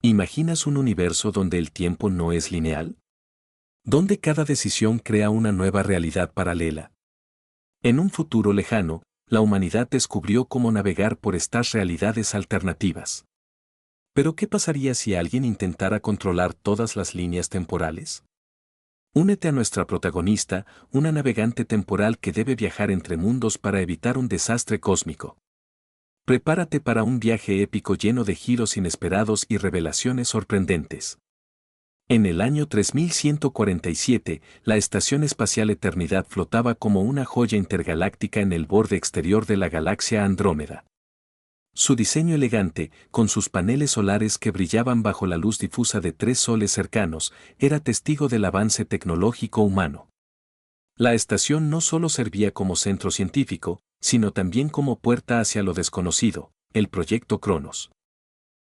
¿Imaginas un universo donde el tiempo no es lineal? ¿Donde cada decisión crea una nueva realidad paralela? En un futuro lejano, la humanidad descubrió cómo navegar por estas realidades alternativas. Pero ¿qué pasaría si alguien intentara controlar todas las líneas temporales? Únete a nuestra protagonista, una navegante temporal que debe viajar entre mundos para evitar un desastre cósmico. Prepárate para un viaje épico lleno de giros inesperados y revelaciones sorprendentes. En el año 3147, la Estación Espacial Eternidad flotaba como una joya intergaláctica en el borde exterior de la galaxia Andrómeda. Su diseño elegante, con sus paneles solares que brillaban bajo la luz difusa de 3 soles cercanos, era testigo del avance tecnológico humano. La estación no solo servía como centro científico, sino también como puerta hacia lo desconocido, el proyecto Cronos.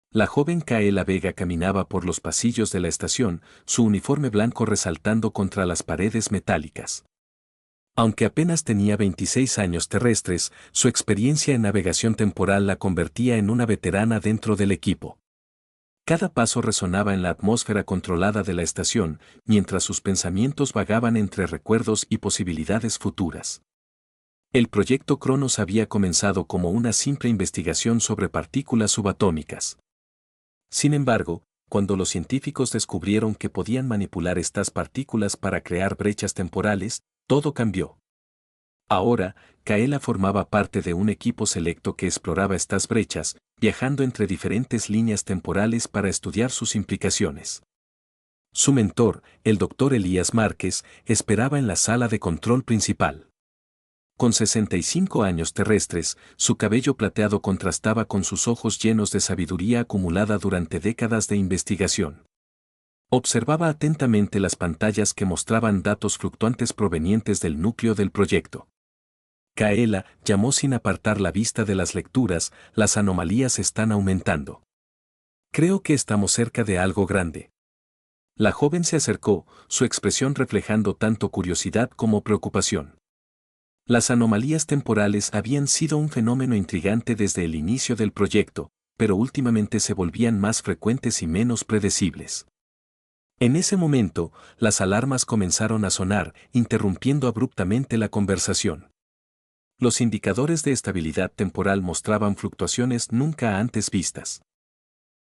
La joven Kaela Vega caminaba por los pasillos de la estación, su uniforme blanco resaltando contra las paredes metálicas. Aunque apenas tenía 26 años terrestres, su experiencia en navegación temporal la convertía en una veterana dentro del equipo. Cada paso resonaba en la atmósfera controlada de la estación, mientras sus pensamientos vagaban entre recuerdos y posibilidades futuras. El proyecto Cronos había comenzado como una simple investigación sobre partículas subatómicas. Sin embargo, cuando los científicos descubrieron que podían manipular estas partículas para crear brechas temporales, todo cambió. Ahora, Kaela formaba parte de un equipo selecto que exploraba estas brechas, viajando entre diferentes líneas temporales para estudiar sus implicaciones. Su mentor, el Dr. Elías Márquez, esperaba en la sala de control principal. Con 65 años terrestres, su cabello plateado contrastaba con sus ojos llenos de sabiduría acumulada durante décadas de investigación. Observaba atentamente las pantallas que mostraban datos fluctuantes provenientes del núcleo del proyecto. Kaela llamó sin apartar la vista de las lecturas: las anomalías están aumentando. Creo que estamos cerca de algo grande. La joven se acercó, su expresión reflejando tanto curiosidad como preocupación. Las anomalías temporales habían sido un fenómeno intrigante desde el inicio del proyecto, pero últimamente se volvían más frecuentes y menos predecibles. En ese momento, las alarmas comenzaron a sonar, interrumpiendo abruptamente la conversación. Los indicadores de estabilidad temporal mostraban fluctuaciones nunca antes vistas.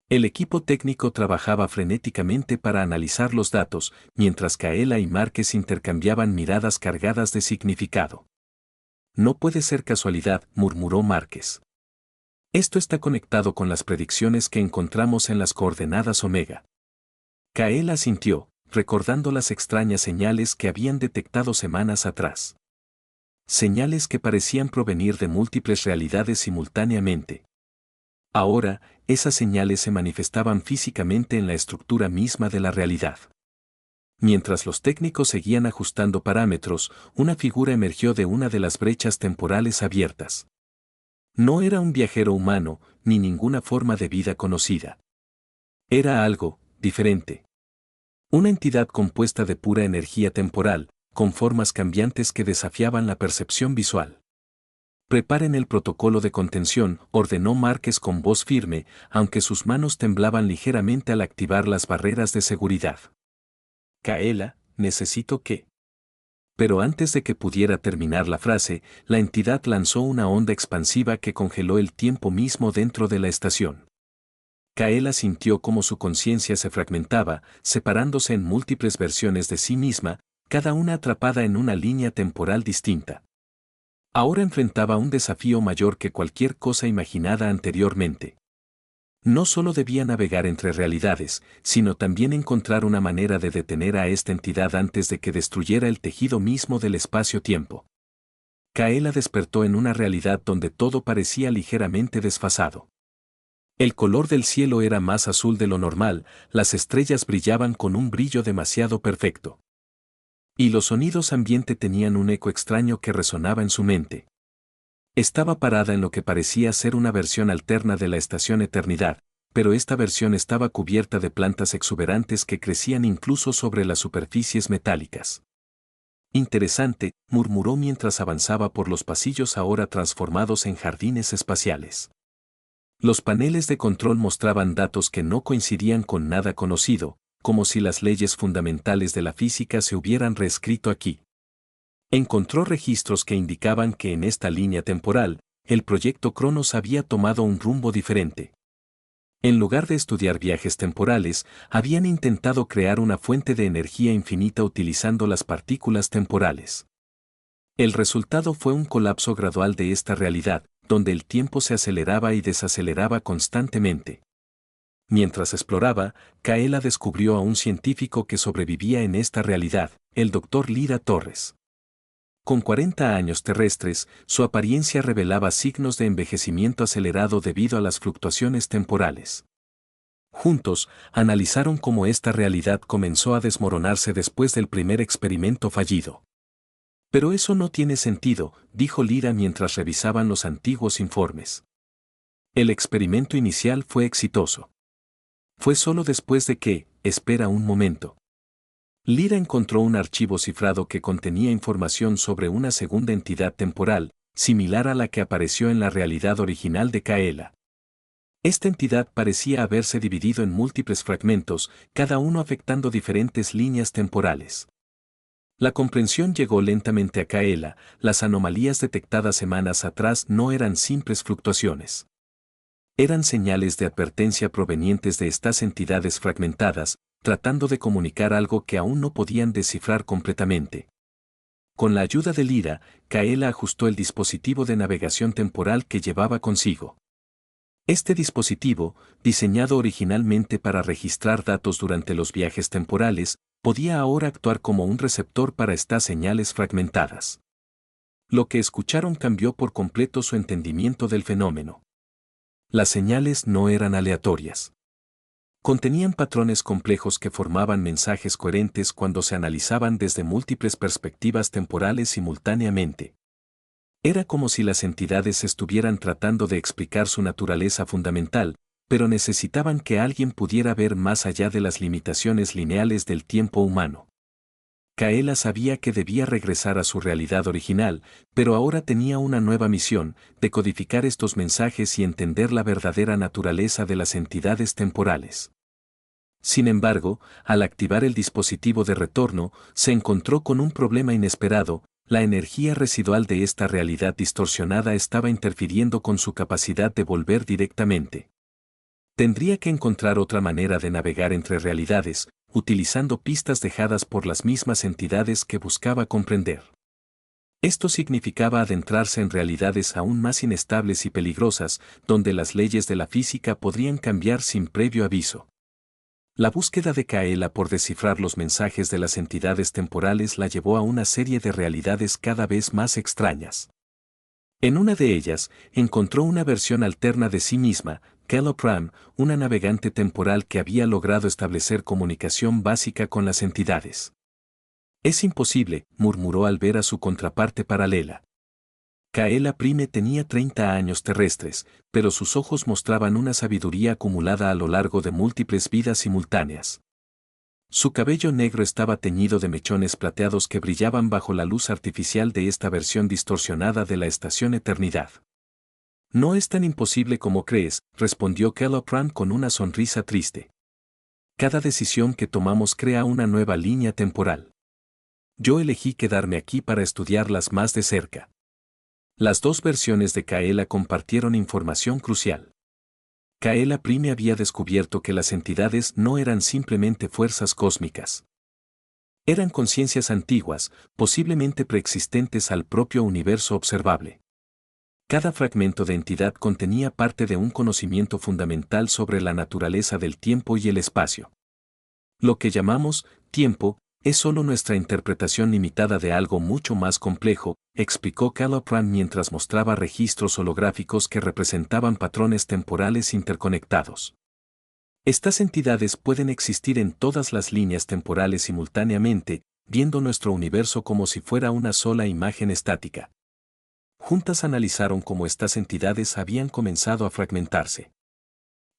El equipo técnico trabajaba frenéticamente para analizar los datos, mientras Kaela y Márquez intercambiaban miradas cargadas de significado. No puede ser casualidad, murmuró Márquez. Esto está conectado con las predicciones que encontramos en las coordenadas omega. Kaela asintió, recordando las extrañas señales que habían detectado semanas atrás. Señales que parecían provenir de múltiples realidades simultáneamente. Ahora, esas señales se manifestaban físicamente en la estructura misma de la realidad. Mientras los técnicos seguían ajustando parámetros, una figura emergió de una de las brechas temporales abiertas. No era un viajero humano, ni ninguna forma de vida conocida. Era algo diferente. Una entidad compuesta de pura energía temporal, con formas cambiantes que desafiaban la percepción visual. Preparen el protocolo de contención, ordenó Márquez con voz firme, aunque sus manos temblaban ligeramente al activar las barreras de seguridad. Kaela, necesito que... Pero antes de que pudiera terminar la frase, la entidad lanzó una onda expansiva que congeló el tiempo mismo dentro de la estación. Kaela sintió cómo su conciencia se fragmentaba, separándose en múltiples versiones de sí misma, cada una atrapada en una línea temporal distinta. Ahora enfrentaba un desafío mayor que cualquier cosa imaginada anteriormente. No solo debía navegar entre realidades, sino también encontrar una manera de detener a esta entidad antes de que destruyera el tejido mismo del espacio-tiempo. Kaela despertó en una realidad donde todo parecía ligeramente desfasado. El color del cielo era más azul de lo normal, las estrellas brillaban con un brillo demasiado perfecto. Y los sonidos ambiente tenían un eco extraño que resonaba en su mente. Estaba parada en lo que parecía ser una versión alterna de la Estación Eternidad, pero esta versión estaba cubierta de plantas exuberantes que crecían incluso sobre las superficies metálicas. Interesante, murmuró mientras avanzaba por los pasillos ahora transformados en jardines espaciales. Los paneles de control mostraban datos que no coincidían con nada conocido, como si las leyes fundamentales de la física se hubieran reescrito aquí. Encontró registros que indicaban que en esta línea temporal, el proyecto Cronos había tomado un rumbo diferente. En lugar de estudiar viajes temporales, habían intentado crear una fuente de energía infinita utilizando las partículas temporales. El resultado fue un colapso gradual de esta realidad, donde el tiempo se aceleraba y desaceleraba constantemente. Mientras exploraba, Kaela descubrió a un científico que sobrevivía en esta realidad, el Dr. Lyra Torres. Con 40 años terrestres, su apariencia revelaba signos de envejecimiento acelerado debido a las fluctuaciones temporales. Juntos, analizaron cómo esta realidad comenzó a desmoronarse después del primer experimento fallido. Pero eso no tiene sentido, dijo Lyra mientras revisaban los antiguos informes. El experimento inicial fue exitoso. Fue solo después de que, espera un momento. Lyra encontró un archivo cifrado que contenía información sobre una segunda entidad temporal, similar a la que apareció en la realidad original de Kaela. Esta entidad parecía haberse dividido en múltiples fragmentos, cada uno afectando diferentes líneas temporales. La comprensión llegó lentamente a Kaela, las anomalías detectadas semanas atrás no eran simples fluctuaciones. Eran señales de advertencia provenientes de estas entidades fragmentadas, tratando de comunicar algo que aún no podían descifrar completamente. Con la ayuda de Lyra, Kaela ajustó el dispositivo de navegación temporal que llevaba consigo. Este dispositivo, diseñado originalmente para registrar datos durante los viajes temporales, podía ahora actuar como un receptor para estas señales fragmentadas. Lo que escucharon cambió por completo su entendimiento del fenómeno. Las señales no eran aleatorias. Contenían patrones complejos que formaban mensajes coherentes cuando se analizaban desde múltiples perspectivas temporales simultáneamente. Era como si las entidades estuvieran tratando de explicar su naturaleza fundamental, pero necesitaban que alguien pudiera ver más allá de las limitaciones lineales del tiempo humano. Kaela sabía que debía regresar a su realidad original, pero ahora tenía una nueva misión, decodificar estos mensajes y entender la verdadera naturaleza de las entidades temporales. Sin embargo, al activar el dispositivo de retorno, se encontró con un problema inesperado: la energía residual de esta realidad distorsionada estaba interfiriendo con su capacidad de volver directamente. Tendría que encontrar otra manera de navegar entre realidades, utilizando pistas dejadas por las mismas entidades que buscaba comprender. Esto significaba adentrarse en realidades aún más inestables y peligrosas, donde las leyes de la física podrían cambiar sin previo aviso. La búsqueda de Kaela por descifrar los mensajes de las entidades temporales la llevó a una serie de realidades cada vez más extrañas. En una de ellas, encontró una versión alterna de sí misma, Kelopram, una navegante temporal que había logrado establecer comunicación básica con las entidades. «Es imposible», murmuró al ver a su contraparte paralela. Kaela Prime tenía 30 años terrestres, pero sus ojos mostraban una sabiduría acumulada a lo largo de múltiples vidas simultáneas. Su cabello negro estaba teñido de mechones plateados que brillaban bajo la luz artificial de esta versión distorsionada de la estación Eternidad. «No es tan imposible como crees», respondió Kelopram con una sonrisa triste. «Cada decisión que tomamos crea una nueva línea temporal. Yo elegí quedarme aquí para estudiarlas más de cerca». Las dos versiones de Kaela compartieron información crucial. Kaela Prime había descubierto que las entidades no eran simplemente fuerzas cósmicas. Eran conciencias antiguas, posiblemente preexistentes al propio universo observable. Cada fragmento de entidad contenía parte de un conocimiento fundamental sobre la naturaleza del tiempo y el espacio. Lo que llamamos tiempo es solo nuestra interpretación limitada de algo mucho más complejo, explicó Kelopram mientras mostraba registros holográficos que representaban patrones temporales interconectados. Estas entidades pueden existir en todas las líneas temporales simultáneamente, viendo nuestro universo como si fuera una sola imagen estática. Juntas analizaron cómo estas entidades habían comenzado a fragmentarse.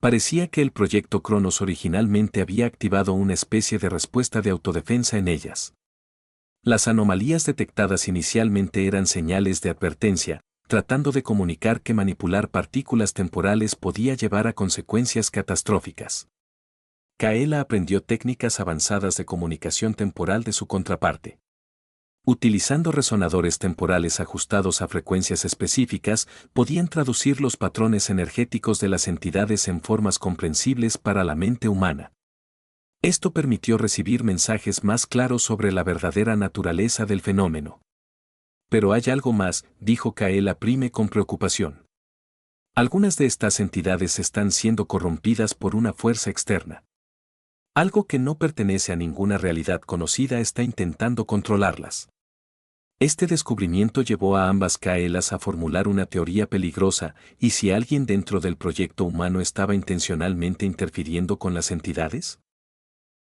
Parecía que el proyecto Cronos originalmente había activado una especie de respuesta de autodefensa en ellas. Las anomalías detectadas inicialmente eran señales de advertencia, tratando de comunicar que manipular partículas temporales podía llevar a consecuencias catastróficas. Kaela aprendió técnicas avanzadas de comunicación temporal de su contraparte. Utilizando resonadores temporales ajustados a frecuencias específicas, podían traducir los patrones energéticos de las entidades en formas comprensibles para la mente humana. Esto permitió recibir mensajes más claros sobre la verdadera naturaleza del fenómeno. Pero hay algo más, dijo Kaela Prime con preocupación. Algunas de estas entidades están siendo corrompidas por una fuerza externa. Algo que no pertenece a ninguna realidad conocida está intentando controlarlas. Este descubrimiento llevó a ambas Kaelas a formular una teoría peligrosa, ¿y si alguien dentro del proyecto humano estaba intencionalmente interfiriendo con las entidades?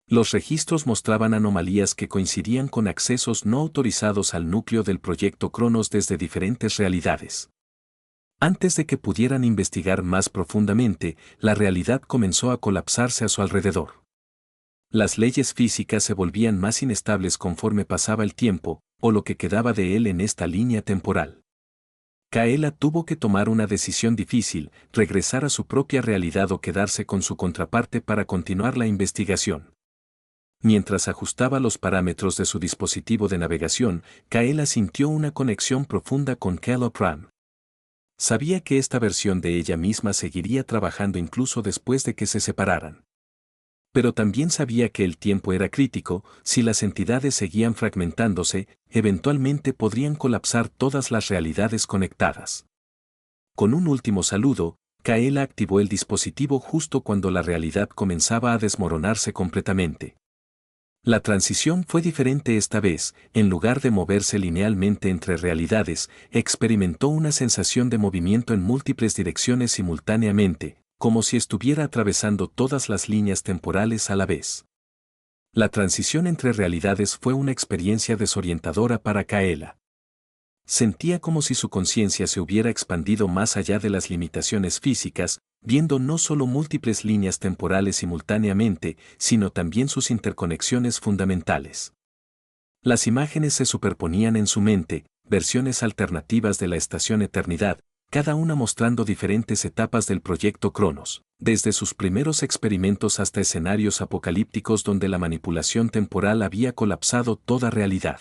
Los registros mostraban anomalías que coincidían con accesos no autorizados al núcleo del proyecto Cronos desde diferentes realidades. Antes de que pudieran investigar más profundamente, la realidad comenzó a colapsarse a su alrededor. Las leyes físicas se volvían más inestables conforme pasaba el tiempo, o lo que quedaba de él en esta línea temporal. Kaela tuvo que tomar una decisión difícil, regresar a su propia realidad o quedarse con su contraparte para continuar la investigación. Mientras ajustaba los parámetros de su dispositivo de navegación, Kaela sintió una conexión profunda con Caleb Ram. Sabía que esta versión de ella misma seguiría trabajando incluso después de que se separaran. Pero también sabía que el tiempo era crítico, si las entidades seguían fragmentándose, eventualmente podrían colapsar todas las realidades conectadas. Con un último saludo, Kaela activó el dispositivo justo cuando la realidad comenzaba a desmoronarse completamente. La transición fue diferente esta vez, en lugar de moverse linealmente entre realidades, experimentó una sensación de movimiento en múltiples direcciones simultáneamente, como si estuviera atravesando todas las líneas temporales a la vez. La transición entre realidades fue una experiencia desorientadora para Kaela. Sentía como si su conciencia se hubiera expandido más allá de las limitaciones físicas, viendo no solo múltiples líneas temporales simultáneamente, sino también sus interconexiones fundamentales. Las imágenes se superponían en su mente, versiones alternativas de la estación Eternidad, cada una mostrando diferentes etapas del proyecto Cronos, desde sus primeros experimentos hasta escenarios apocalípticos donde la manipulación temporal había colapsado toda realidad.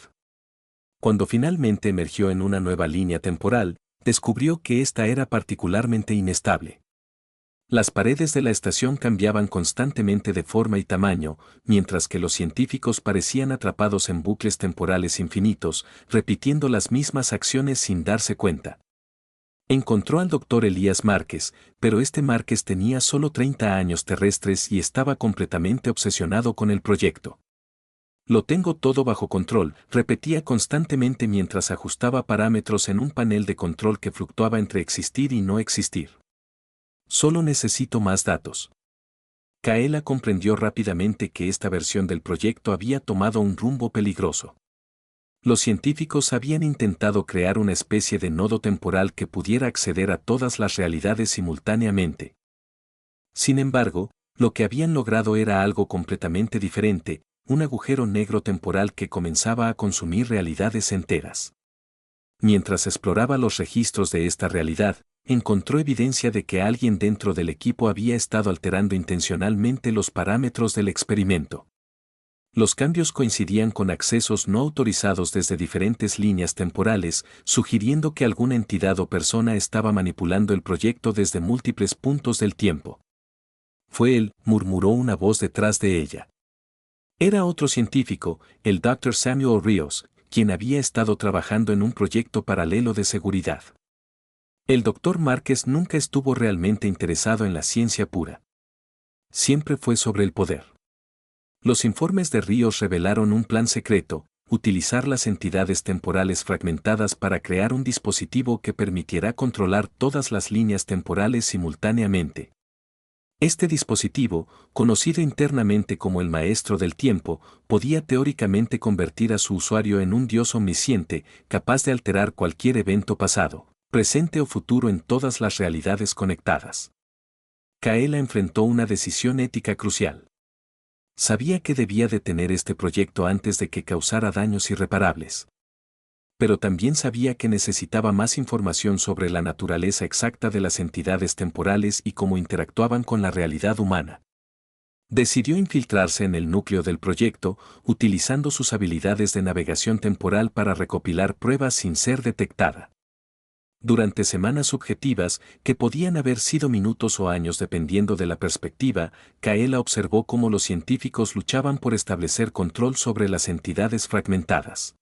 Cuando finalmente emergió en una nueva línea temporal, descubrió que esta era particularmente inestable. Las paredes de la estación cambiaban constantemente de forma y tamaño, mientras que los científicos parecían atrapados en bucles temporales infinitos, repitiendo las mismas acciones sin darse cuenta. Encontró al doctor Elías Márquez, pero este Márquez tenía solo 30 años terrestres y estaba completamente obsesionado con el proyecto. Lo tengo todo bajo control, repetía constantemente mientras ajustaba parámetros en un panel de control que fluctuaba entre existir y no existir. Solo necesito más datos. Kaela comprendió rápidamente que esta versión del proyecto había tomado un rumbo peligroso. Los científicos habían intentado crear una especie de nodo temporal que pudiera acceder a todas las realidades simultáneamente. Sin embargo, lo que habían logrado era algo completamente diferente, un agujero negro temporal que comenzaba a consumir realidades enteras. Mientras exploraba los registros de esta realidad, encontró evidencia de que alguien dentro del equipo había estado alterando intencionalmente los parámetros del experimento. Los cambios coincidían con accesos no autorizados desde diferentes líneas temporales, sugiriendo que alguna entidad o persona estaba manipulando el proyecto desde múltiples puntos del tiempo. Fue él, murmuró una voz detrás de ella. Era otro científico, el Dr. Samuel Ríos, quien había estado trabajando en un proyecto paralelo de seguridad. El Dr. Márquez nunca estuvo realmente interesado en la ciencia pura. Siempre fue sobre el poder. Los informes de Ríos revelaron un plan secreto, utilizar las entidades temporales fragmentadas para crear un dispositivo que permitiera controlar todas las líneas temporales simultáneamente. Este dispositivo, conocido internamente como el Maestro del Tiempo, podía teóricamente convertir a su usuario en un dios omnisciente, capaz de alterar cualquier evento pasado, presente o futuro en todas las realidades conectadas. Kaela enfrentó una decisión ética crucial. Sabía que debía detener este proyecto antes de que causara daños irreparables. pero también sabía que necesitaba más información sobre la naturaleza exacta de las entidades temporales y cómo interactuaban con la realidad humana. Decidió infiltrarse en el núcleo del proyecto, utilizando sus habilidades de navegación temporal para recopilar pruebas sin ser detectada. Durante semanas subjetivas, que podían haber sido minutos o años dependiendo de la perspectiva, Kaela observó cómo los científicos luchaban por establecer control sobre las entidades fragmentadas.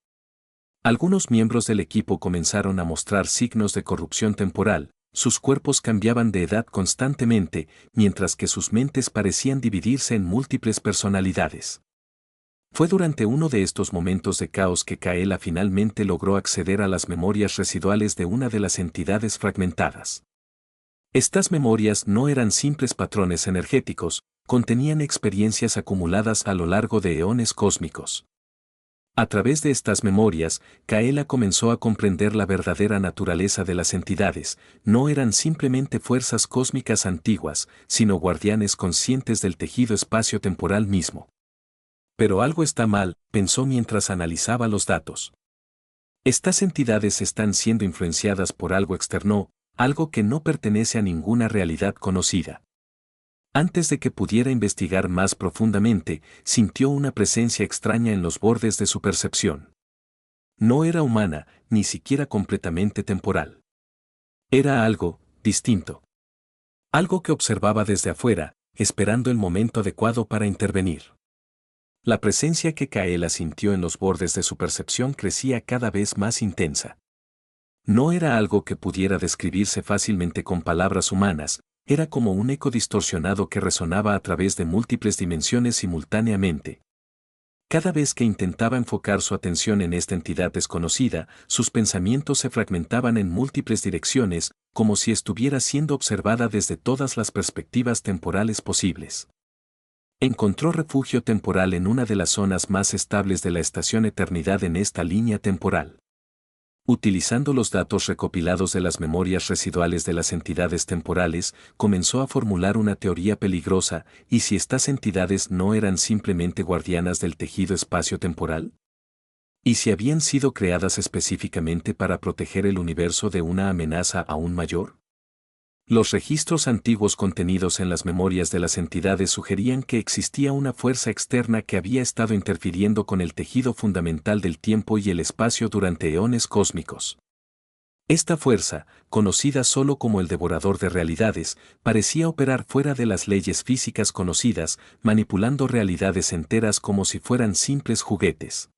Algunos miembros del equipo comenzaron a mostrar signos de corrupción temporal, sus cuerpos cambiaban de edad constantemente, mientras que sus mentes parecían dividirse en múltiples personalidades. Fue durante uno de estos momentos de caos que Kaela finalmente logró acceder a las memorias residuales de una de las entidades fragmentadas. Estas memorias no eran simples patrones energéticos, contenían experiencias acumuladas a lo largo de eones cósmicos. A través de estas memorias, Kaela comenzó a comprender la verdadera naturaleza de las entidades, no eran simplemente fuerzas cósmicas antiguas, sino guardianes conscientes del tejido espacio-temporal mismo. Pero algo está mal, pensó mientras analizaba los datos. Estas entidades están siendo influenciadas por algo externo, algo que no pertenece a ninguna realidad conocida. Antes de que pudiera investigar más profundamente, sintió una presencia extraña en los bordes de su percepción. No era humana, ni siquiera completamente temporal. Era algo distinto. Algo que observaba desde afuera, esperando el momento adecuado para intervenir. La presencia que Kaela sintió en los bordes de su percepción crecía cada vez más intensa. No era algo que pudiera describirse fácilmente con palabras humanas, era como un eco distorsionado que resonaba a través de múltiples dimensiones simultáneamente. Cada vez que intentaba enfocar su atención en esta entidad desconocida, sus pensamientos se fragmentaban en múltiples direcciones, como si estuviera siendo observada desde todas las perspectivas temporales posibles. Encontró refugio temporal en una de las zonas más estables de la estación Eternidad en esta línea temporal. Utilizando los datos recopilados de las memorias residuales de las entidades temporales, comenzó a formular una teoría peligrosa, ¿y si estas entidades no eran simplemente guardianas del tejido espacio-temporal? ¿Y si habían sido creadas específicamente para proteger el universo de una amenaza aún mayor? Los registros antiguos contenidos en las memorias de las entidades sugerían que existía una fuerza externa que había estado interfiriendo con el tejido fundamental del tiempo y el espacio durante eones cósmicos. Esta fuerza, conocida solo como el devorador de realidades, parecía operar fuera de las leyes físicas conocidas, manipulando realidades enteras como si fueran simples juguetes.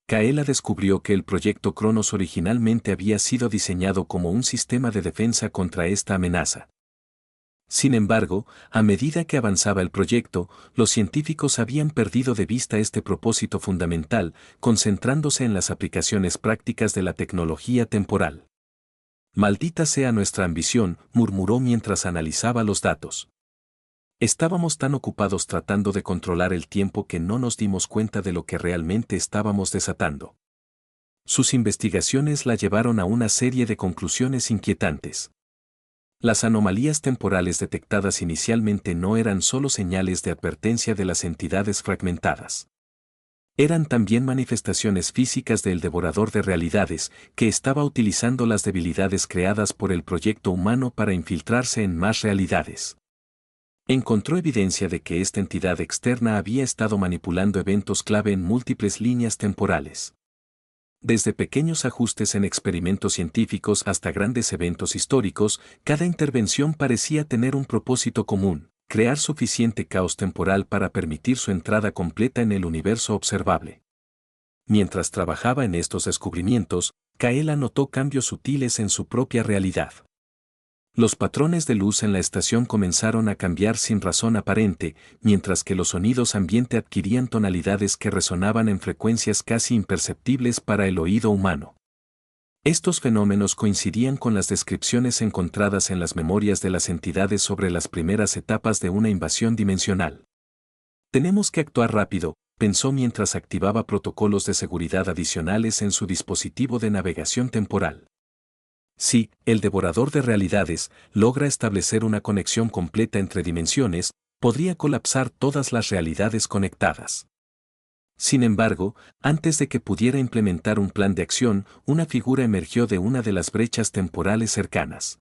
Kaela descubrió que el proyecto Cronos originalmente había sido diseñado como un sistema de defensa contra esta amenaza. Sin embargo, a medida que avanzaba el proyecto, los científicos habían perdido de vista este propósito fundamental, concentrándose en las aplicaciones prácticas de la tecnología temporal. Maldita sea nuestra ambición, murmuró mientras analizaba los datos. Estábamos tan ocupados tratando de controlar el tiempo que no nos dimos cuenta de lo que realmente estábamos desatando. Sus investigaciones la llevaron a una serie de conclusiones inquietantes. Las anomalías temporales detectadas inicialmente no eran solo señales de advertencia de las entidades fragmentadas. Eran también manifestaciones físicas del devorador de realidades, que estaba utilizando las debilidades creadas por el proyecto humano para infiltrarse en más realidades. Encontró evidencia de que esta entidad externa había estado manipulando eventos clave en múltiples líneas temporales. Desde pequeños ajustes en experimentos científicos hasta grandes eventos históricos, cada intervención parecía tener un propósito común: crear suficiente caos temporal para permitir su entrada completa en el universo observable. Mientras trabajaba en estos descubrimientos, Kaela notó cambios sutiles en su propia realidad. Los patrones de luz en la estación comenzaron a cambiar sin razón aparente, mientras que los sonidos ambiente adquirían tonalidades que resonaban en frecuencias casi imperceptibles para el oído humano. Estos fenómenos coincidían con las descripciones encontradas en las memorias de las entidades sobre las primeras etapas de una invasión dimensional. Tenemos que actuar rápido, pensó mientras activaba protocolos de seguridad adicionales en su dispositivo de navegación temporal. Si el devorador de realidades logra establecer una conexión completa entre dimensiones, podría colapsar todas las realidades conectadas. Sin embargo, antes de que pudiera implementar un plan de acción, una figura emergió de una de las brechas temporales cercanas.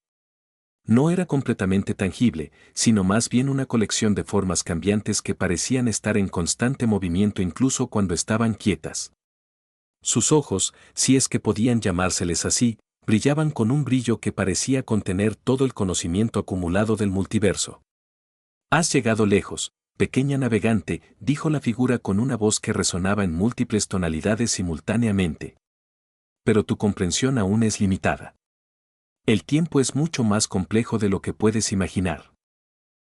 No era completamente tangible, sino más bien una colección de formas cambiantes que parecían estar en constante movimiento incluso cuando estaban quietas. Sus ojos, si es que podían llamárseles así, brillaban con un brillo que parecía contener todo el conocimiento acumulado del multiverso. «Has llegado lejos, pequeña navegante», dijo la figura con una voz que resonaba en múltiples tonalidades simultáneamente. «Pero tu comprensión aún es limitada. El tiempo es mucho más complejo de lo que puedes imaginar».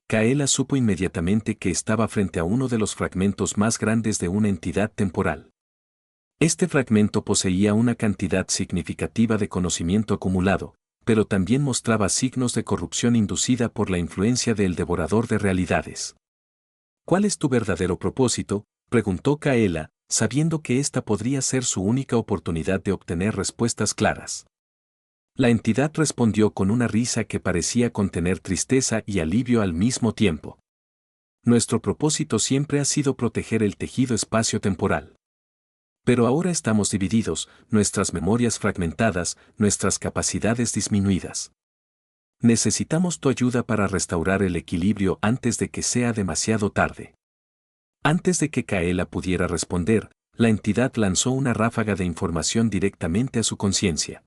Kaela supo inmediatamente que estaba frente a uno de los fragmentos más grandes de una entidad temporal. Este fragmento poseía una cantidad significativa de conocimiento acumulado, pero también mostraba signos de corrupción inducida por la influencia del devorador de realidades. «¿Cuál es tu verdadero propósito?», preguntó Kaela, sabiendo que esta podría ser su única oportunidad de obtener respuestas claras. La entidad respondió con una risa que parecía contener tristeza y alivio al mismo tiempo. «Nuestro propósito siempre ha sido proteger el tejido espacio-temporal. Pero ahora estamos divididos, nuestras memorias fragmentadas, nuestras capacidades disminuidas. Necesitamos tu ayuda para restaurar el equilibrio antes de que sea demasiado tarde». Antes de que Kaela pudiera responder, la entidad lanzó una ráfaga de información directamente a su conciencia.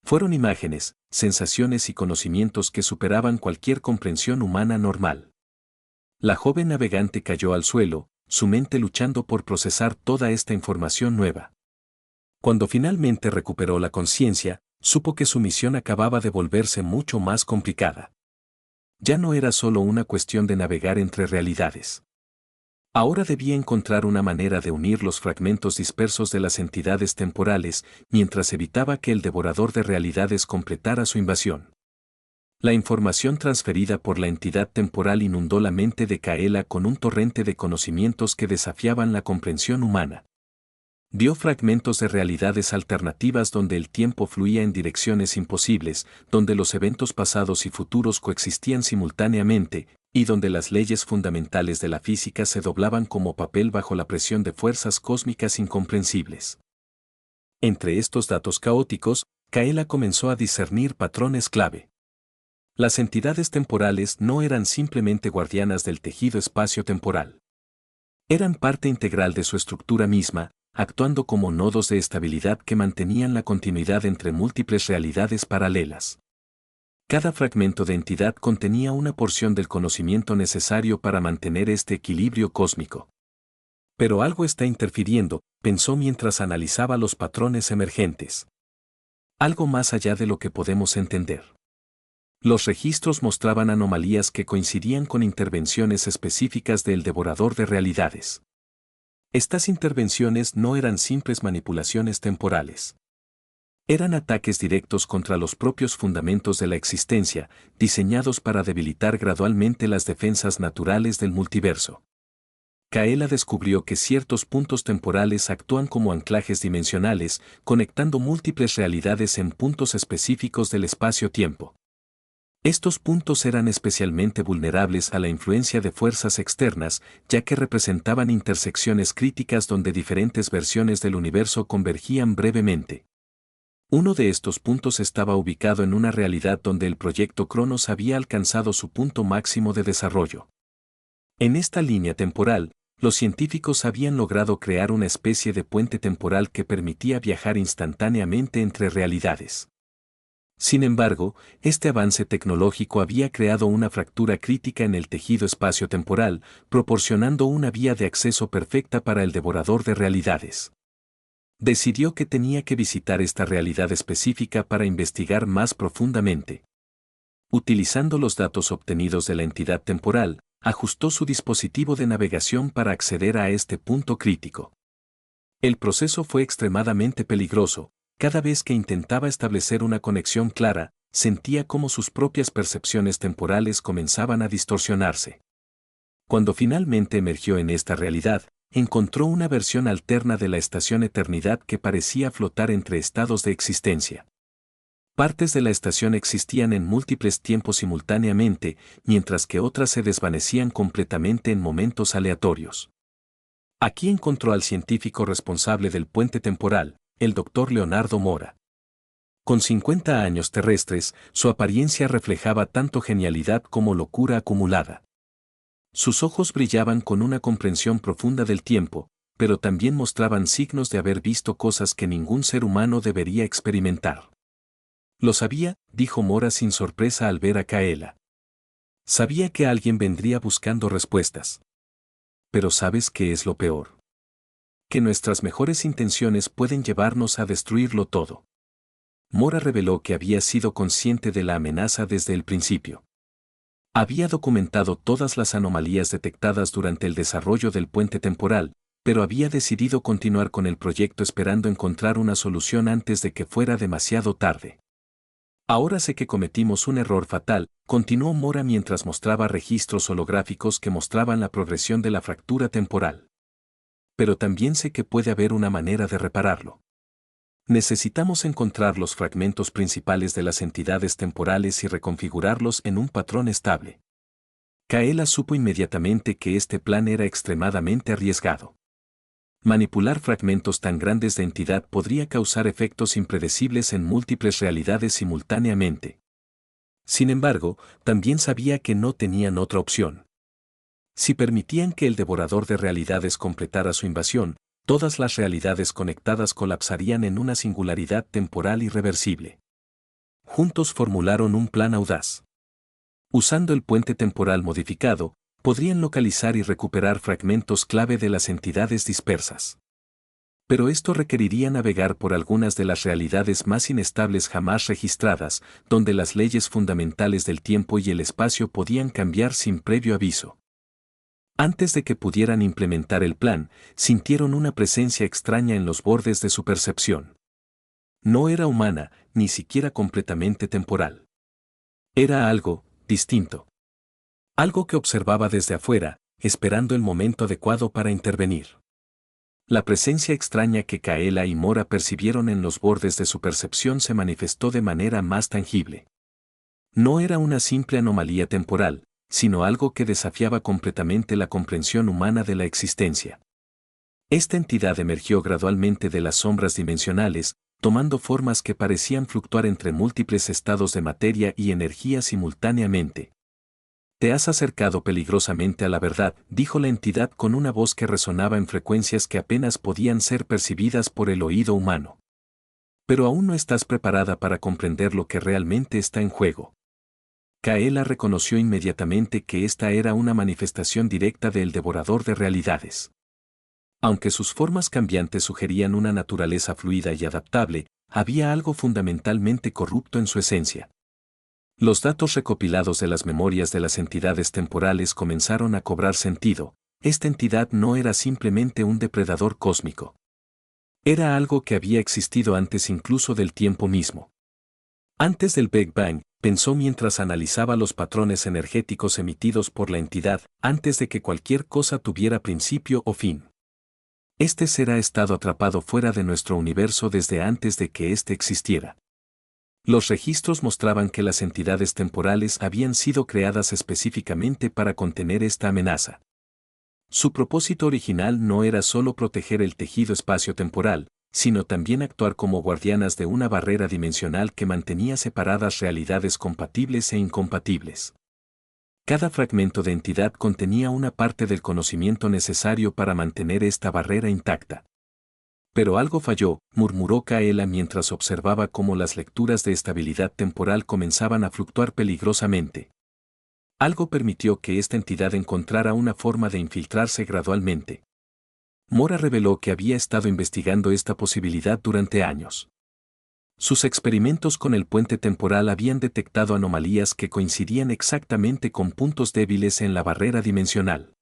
Fueron imágenes, sensaciones y conocimientos que superaban cualquier comprensión humana normal. La joven navegante cayó al suelo, su mente luchando por procesar toda esta información nueva. Cuando finalmente recuperó la conciencia, supo que su misión acababa de volverse mucho más complicada. Ya no era solo una cuestión de navegar entre realidades. Ahora debía encontrar una manera de unir los fragmentos dispersos de las entidades temporales, mientras evitaba que el devorador de realidades completara su invasión. La información transferida por la entidad temporal inundó la mente de Kaela con un torrente de conocimientos que desafiaban la comprensión humana. Vio fragmentos de realidades alternativas donde el tiempo fluía en direcciones imposibles, donde los eventos pasados y futuros coexistían simultáneamente, y donde las leyes fundamentales de la física se doblaban como papel bajo la presión de fuerzas cósmicas incomprensibles. Entre estos datos caóticos, Kaela comenzó a discernir patrones clave. Las entidades temporales no eran simplemente guardianas del tejido espacio-temporal. Eran parte integral de su estructura misma, actuando como nodos de estabilidad que mantenían la continuidad entre múltiples realidades paralelas. Cada fragmento de entidad contenía una porción del conocimiento necesario para mantener este equilibrio cósmico. Pero algo está interfiriendo, pensó mientras analizaba los patrones emergentes. Algo más allá de lo que podemos entender. Los registros mostraban anomalías que coincidían con intervenciones específicas del devorador de realidades. Estas intervenciones no eran simples manipulaciones temporales. Eran ataques directos contra los propios fundamentos de la existencia, diseñados para debilitar gradualmente las defensas naturales del multiverso. Kaela descubrió que ciertos puntos temporales actúan como anclajes dimensionales, conectando múltiples realidades en puntos específicos del espacio-tiempo. Estos puntos eran especialmente vulnerables a la influencia de fuerzas externas, ya que representaban intersecciones críticas donde diferentes versiones del universo convergían brevemente. Uno de estos puntos estaba ubicado en una realidad donde el proyecto Cronos había alcanzado su punto máximo de desarrollo. En esta línea temporal, los científicos habían logrado crear una especie de puente temporal que permitía viajar instantáneamente entre realidades. Sin embargo, este avance tecnológico había creado una fractura crítica en el tejido espacio-temporal, proporcionando una vía de acceso perfecta para el devorador de realidades. Decidió que tenía que visitar esta realidad específica para investigar más profundamente. Utilizando los datos obtenidos de la entidad temporal, ajustó su dispositivo de navegación para acceder a este punto crítico. El proceso fue extremadamente peligroso. Cada vez que intentaba establecer una conexión clara, sentía cómo sus propias percepciones temporales comenzaban a distorsionarse. Cuando finalmente emergió en esta realidad, encontró una versión alterna de la estación Eternidad que parecía flotar entre estados de existencia. Partes de la estación existían en múltiples tiempos simultáneamente, mientras que otras se desvanecían completamente en momentos aleatorios. Aquí encontró al científico responsable del puente temporal, el doctor Leonardo Mora. Con 50 años terrestres, su apariencia reflejaba tanto genialidad como locura acumulada. Sus ojos brillaban con una comprensión profunda del tiempo, pero también mostraban signos de haber visto cosas que ningún ser humano debería experimentar. Lo sabía, dijo Mora sin sorpresa al ver a Kaela. Sabía que alguien vendría buscando respuestas. Pero ¿sabes qué es lo peor? Que nuestras mejores intenciones pueden llevarnos a destruirlo todo. Mora reveló que había sido consciente de la amenaza desde el principio. Había documentado todas las anomalías detectadas durante el desarrollo del puente temporal, pero había decidido continuar con el proyecto esperando encontrar una solución antes de que fuera demasiado tarde. Ahora sé que cometimos un error fatal, continuó Mora mientras mostraba registros holográficos que mostraban la progresión de la fractura temporal. Pero también sé que puede haber una manera de repararlo. Necesitamos encontrar los fragmentos principales de las entidades temporales y reconfigurarlos en un patrón estable. Kaela supo inmediatamente que este plan era extremadamente arriesgado. Manipular fragmentos tan grandes de entidad podría causar efectos impredecibles en múltiples realidades simultáneamente. Sin embargo, también sabía que no tenían otra opción. Si permitían que el devorador de realidades completara su invasión, todas las realidades conectadas colapsarían en una singularidad temporal irreversible. Juntos formularon un plan audaz. Usando el puente temporal modificado, podrían localizar y recuperar fragmentos clave de las entidades dispersas. Pero esto requeriría navegar por algunas de las realidades más inestables jamás registradas, donde las leyes fundamentales del tiempo y el espacio podían cambiar sin previo aviso. Antes de que pudieran implementar el plan, sintieron una presencia extraña en los bordes de su percepción. No era humana, ni siquiera completamente temporal. Era algo distinto. Algo que observaba desde afuera, esperando el momento adecuado para intervenir. La presencia extraña que Kaela y Mora percibieron en los bordes de su percepción se manifestó de manera más tangible. No era una simple anomalía temporal, sino algo que desafiaba completamente la comprensión humana de la existencia. Esta entidad emergió gradualmente de las sombras dimensionales, tomando formas que parecían fluctuar entre múltiples estados de materia y energía simultáneamente. Te has acercado peligrosamente a la verdad, dijo la entidad con una voz que resonaba en frecuencias que apenas podían ser percibidas por el oído humano. Pero aún no estás preparada para comprender lo que realmente está en juego. Kaela reconoció inmediatamente que esta era una manifestación directa del devorador de realidades. Aunque sus formas cambiantes sugerían una naturaleza fluida y adaptable, había algo fundamentalmente corrupto en su esencia. Los datos recopilados de las memorias de las entidades temporales comenzaron a cobrar sentido. Esta entidad no era simplemente un depredador cósmico. Era algo que había existido antes incluso del tiempo mismo. Antes del Big Bang, pensó mientras analizaba los patrones energéticos emitidos por la entidad, antes de que cualquier cosa tuviera principio o fin. Este ser ha estado atrapado fuera de nuestro universo desde antes de que éste existiera. Los registros mostraban que las entidades temporales habían sido creadas específicamente para contener esta amenaza. Su propósito original no era solo proteger el tejido espacio-temporal, sino también actuar como guardianas de una barrera dimensional que mantenía separadas realidades compatibles e incompatibles. Cada fragmento de entidad contenía una parte del conocimiento necesario para mantener esta barrera intacta. Pero algo falló, murmuró Kaela mientras observaba cómo las lecturas de estabilidad temporal comenzaban a fluctuar peligrosamente. Algo permitió que esta entidad encontrara una forma de infiltrarse gradualmente. Mora reveló que había estado investigando esta posibilidad durante años. Sus experimentos con el puente temporal habían detectado anomalías que coincidían exactamente con puntos débiles en la barrera dimensional.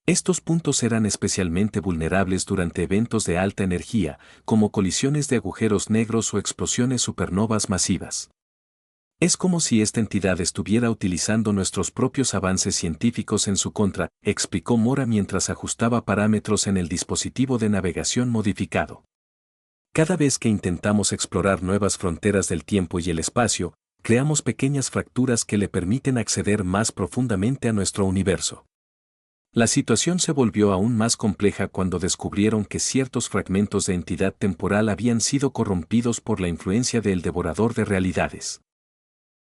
Estos puntos eran especialmente vulnerables durante eventos de alta energía, como colisiones de agujeros negros o explosiones supernovas masivas. Es como si esta entidad estuviera utilizando nuestros propios avances científicos en su contra, explicó Mora mientras ajustaba parámetros en el dispositivo de navegación modificado. Cada vez que intentamos explorar nuevas fronteras del tiempo y el espacio, creamos pequeñas fracturas que le permiten acceder más profundamente a nuestro universo. La situación se volvió aún más compleja cuando descubrieron que ciertos fragmentos de entidad temporal habían sido corrompidos por la influencia del devorador de realidades.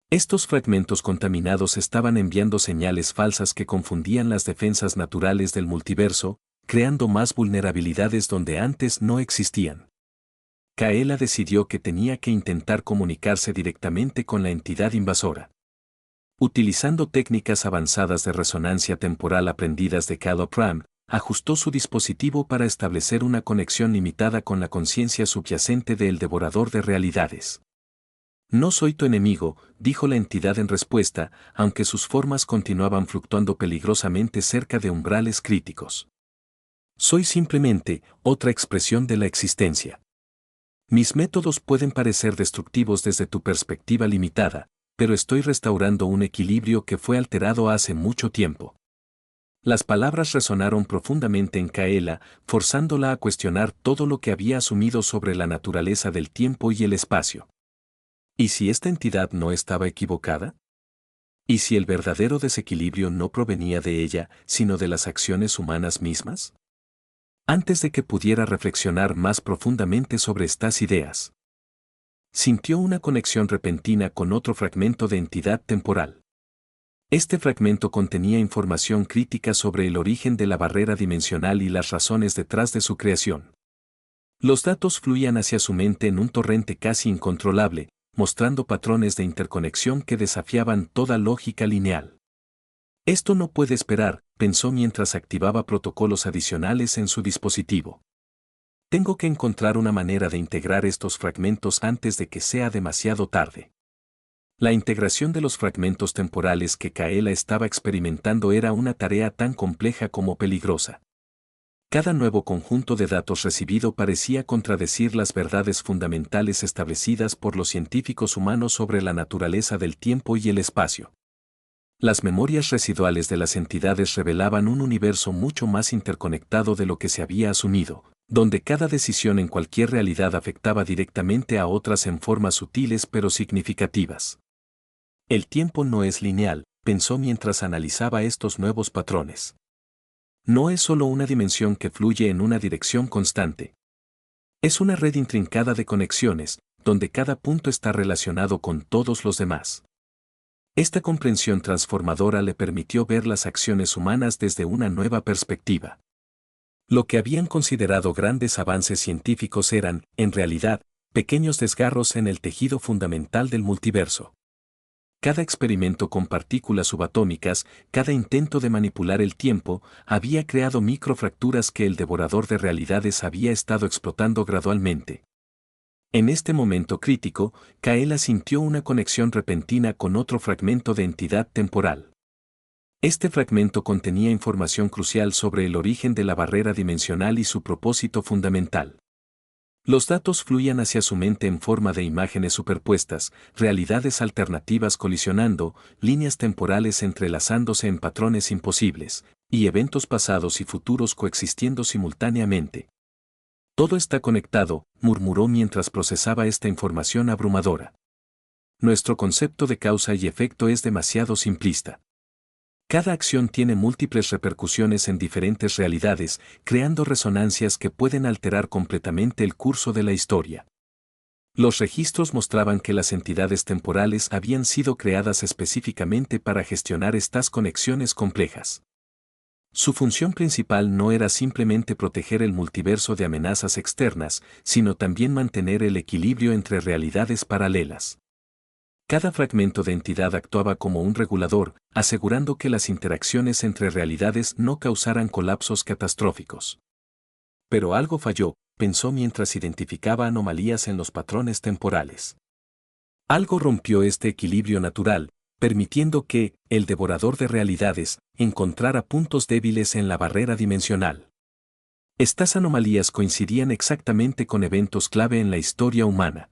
Estos fragmentos contaminados estaban enviando señales falsas que confundían las defensas naturales del multiverso, creando más vulnerabilidades donde antes no existían. Kaela decidió que tenía que intentar comunicarse directamente con la entidad invasora. Utilizando técnicas avanzadas de resonancia temporal aprendidas de Caleb Ram, ajustó su dispositivo para establecer una conexión limitada con la conciencia subyacente del devorador de realidades. No soy tu enemigo, dijo la entidad en respuesta, aunque sus formas continuaban fluctuando peligrosamente cerca de umbrales críticos. Soy simplemente otra expresión de la existencia. Mis métodos pueden parecer destructivos desde tu perspectiva limitada, pero estoy restaurando un equilibrio que fue alterado hace mucho tiempo. Las palabras resonaron profundamente en Kaela, forzándola a cuestionar todo lo que había asumido sobre la naturaleza del tiempo y el espacio. ¿Y si esta entidad no estaba equivocada? ¿Y si el verdadero desequilibrio no provenía de ella, sino de las acciones humanas mismas? Antes de que pudiera reflexionar más profundamente sobre estas ideas, sintió una conexión repentina con otro fragmento de entidad temporal. Este fragmento contenía información crítica sobre el origen de la barrera dimensional y las razones detrás de su creación. Los datos fluían hacia su mente en un torrente casi incontrolable, mostrando patrones de interconexión que desafiaban toda lógica lineal. Esto no puede esperar, pensó mientras activaba protocolos adicionales en su dispositivo. Tengo que encontrar una manera de integrar estos fragmentos antes de que sea demasiado tarde. La integración de los fragmentos temporales que Kaela estaba experimentando era una tarea tan compleja como peligrosa. Cada nuevo conjunto de datos recibido parecía contradecir las verdades fundamentales establecidas por los científicos humanos sobre la naturaleza del tiempo y el espacio. Las memorias residuales de las entidades revelaban un universo mucho más interconectado de lo que se había asumido, donde cada decisión en cualquier realidad afectaba directamente a otras en formas sutiles pero significativas. El tiempo no es lineal, pensó mientras analizaba estos nuevos patrones. No es solo una dimensión que fluye en una dirección constante. Es una red intrincada de conexiones, donde cada punto está relacionado con todos los demás. Esta comprensión transformadora le permitió ver las acciones humanas desde una nueva perspectiva. Lo que habían considerado grandes avances científicos eran, en realidad, pequeños desgarros en el tejido fundamental del multiverso. Cada experimento con partículas subatómicas, cada intento de manipular el tiempo, había creado microfracturas que el devorador de realidades había estado explotando gradualmente. En este momento crítico, Kaela sintió una conexión repentina con otro fragmento de entidad temporal. Este fragmento contenía información crucial sobre el origen de la barrera dimensional y su propósito fundamental. Los datos fluían hacia su mente en forma de imágenes superpuestas, realidades alternativas colisionando, líneas temporales entrelazándose en patrones imposibles, y eventos pasados y futuros coexistiendo simultáneamente. Todo está conectado, murmuró mientras procesaba esta información abrumadora. Nuestro concepto de causa y efecto es demasiado simplista. Cada acción tiene múltiples repercusiones en diferentes realidades, creando resonancias que pueden alterar completamente el curso de la historia. Los registros mostraban que las entidades temporales habían sido creadas específicamente para gestionar estas conexiones complejas. Su función principal no era simplemente proteger el multiverso de amenazas externas, sino también mantener el equilibrio entre realidades paralelas. Cada fragmento de entidad actuaba como un regulador, asegurando que las interacciones entre realidades no causaran colapsos catastróficos. Pero algo falló, pensó mientras identificaba anomalías en los patrones temporales. Algo rompió este equilibrio natural, permitiendo que, el devorador de realidades, encontrara puntos débiles en la barrera dimensional. Estas anomalías coincidían exactamente con eventos clave en la historia humana.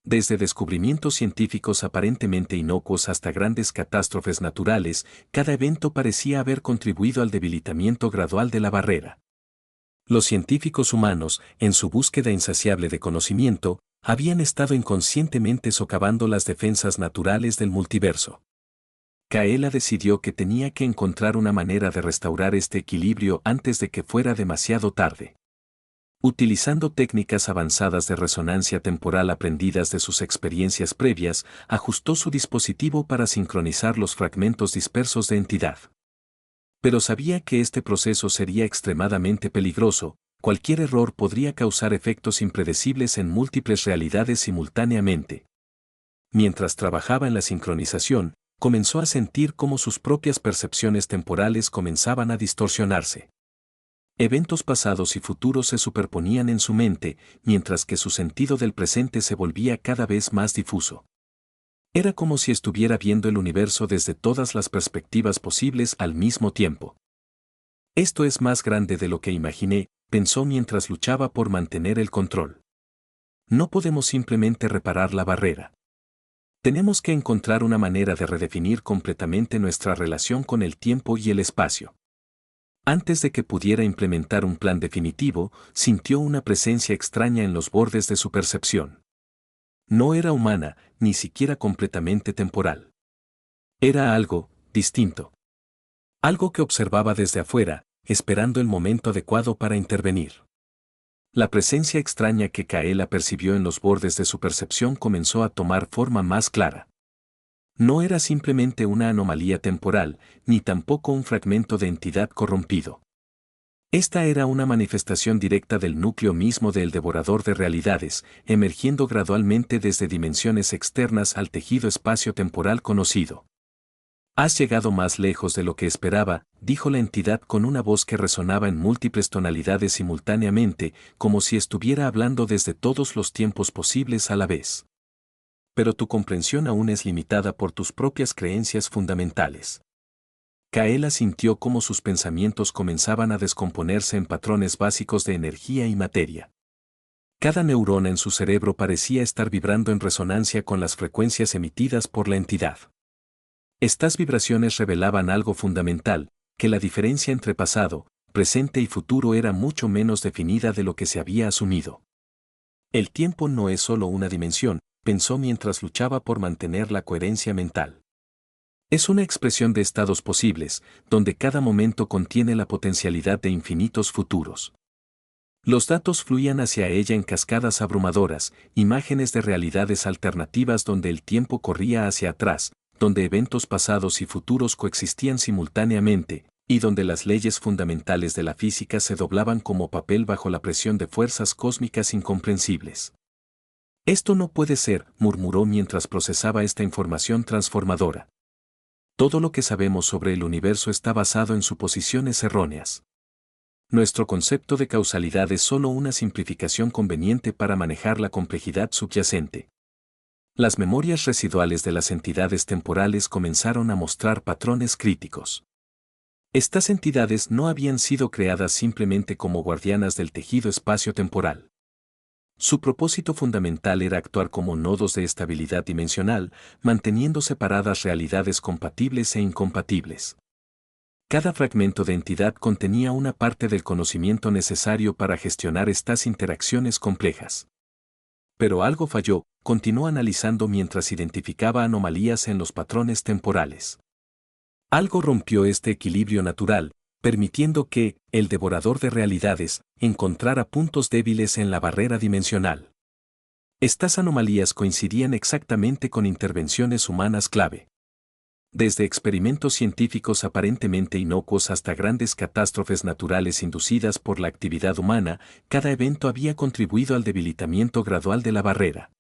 Desde descubrimientos científicos aparentemente inocuos hasta grandes catástrofes naturales, cada evento parecía haber contribuido al debilitamiento gradual de la barrera. Los científicos humanos, en su búsqueda insaciable de conocimiento, habían estado inconscientemente socavando las defensas naturales del multiverso. Kaela decidió que tenía que encontrar una manera de restaurar este equilibrio antes de que fuera demasiado tarde. Utilizando técnicas avanzadas de resonancia temporal aprendidas de sus experiencias previas, ajustó su dispositivo para sincronizar los fragmentos dispersos de entidad. Pero sabía que este proceso sería extremadamente peligroso. Cualquier error podría causar efectos impredecibles en múltiples realidades simultáneamente. Mientras trabajaba en la sincronización, comenzó a sentir cómo sus propias percepciones temporales comenzaban a distorsionarse. Eventos pasados y futuros se superponían en su mente, mientras que su sentido del presente se volvía cada vez más difuso. Era como si estuviera viendo el universo desde todas las perspectivas posibles al mismo tiempo. Esto es más grande de lo que imaginé, pensó mientras luchaba por mantener el control. No podemos simplemente reparar la barrera. Tenemos que encontrar una manera de redefinir completamente nuestra relación con el tiempo y el espacio. Antes de que pudiera implementar un plan definitivo, sintió una presencia extraña en los bordes de su percepción. No era humana, ni siquiera completamente temporal. Era algo distinto. Algo que observaba desde afuera, esperando el momento adecuado para intervenir. La presencia extraña que Kaela percibió en los bordes de su percepción comenzó a tomar forma más clara. No era simplemente una anomalía temporal, ni tampoco un fragmento de entidad corrompido. Esta era una manifestación directa del núcleo mismo del devorador de realidades, emergiendo gradualmente desde dimensiones externas al tejido espacio-temporal conocido. Has llegado más lejos de lo que esperaba, dijo la entidad con una voz que resonaba en múltiples tonalidades simultáneamente, como si estuviera hablando desde todos los tiempos posibles a la vez. Pero tu comprensión aún es limitada por tus propias creencias fundamentales. Kaela sintió cómo sus pensamientos comenzaban a descomponerse en patrones básicos de energía y materia. Cada neurona en su cerebro parecía estar vibrando en resonancia con las frecuencias emitidas por la entidad. Estas vibraciones revelaban algo fundamental, que la diferencia entre pasado, presente y futuro era mucho menos definida de lo que se había asumido. El tiempo no es solo una dimensión, pensó mientras luchaba por mantener la coherencia mental. Es una expresión de estados posibles, donde cada momento contiene la potencialidad de infinitos futuros. Los datos fluían hacia ella en cascadas abrumadoras, imágenes de realidades alternativas donde el tiempo corría hacia atrás, donde eventos pasados y futuros coexistían simultáneamente, y donde las leyes fundamentales de la física se doblaban como papel bajo la presión de fuerzas cósmicas incomprensibles. Esto no puede ser, murmuró mientras procesaba esta información transformadora. Todo lo que sabemos sobre el universo está basado en suposiciones erróneas. Nuestro concepto de causalidad es solo una simplificación conveniente para manejar la complejidad subyacente. Las memorias residuales de las entidades temporales comenzaron a mostrar patrones críticos. Estas entidades no habían sido creadas simplemente como guardianas del tejido espacio-temporal. Su propósito fundamental era actuar como nodos de estabilidad dimensional, manteniendo separadas realidades compatibles e incompatibles. Cada fragmento de entidad contenía una parte del conocimiento necesario para gestionar estas interacciones complejas. Pero algo falló, continuó analizando mientras identificaba anomalías en los patrones temporales. Algo rompió este equilibrio natural, permitiendo que, el devorador de realidades, encontrara puntos débiles en la barrera dimensional. Estas anomalías coincidían exactamente con intervenciones humanas clave. Desde experimentos científicos aparentemente inocuos hasta grandes catástrofes naturales inducidas por la actividad humana, cada evento había contribuido al debilitamiento gradual de la barrera.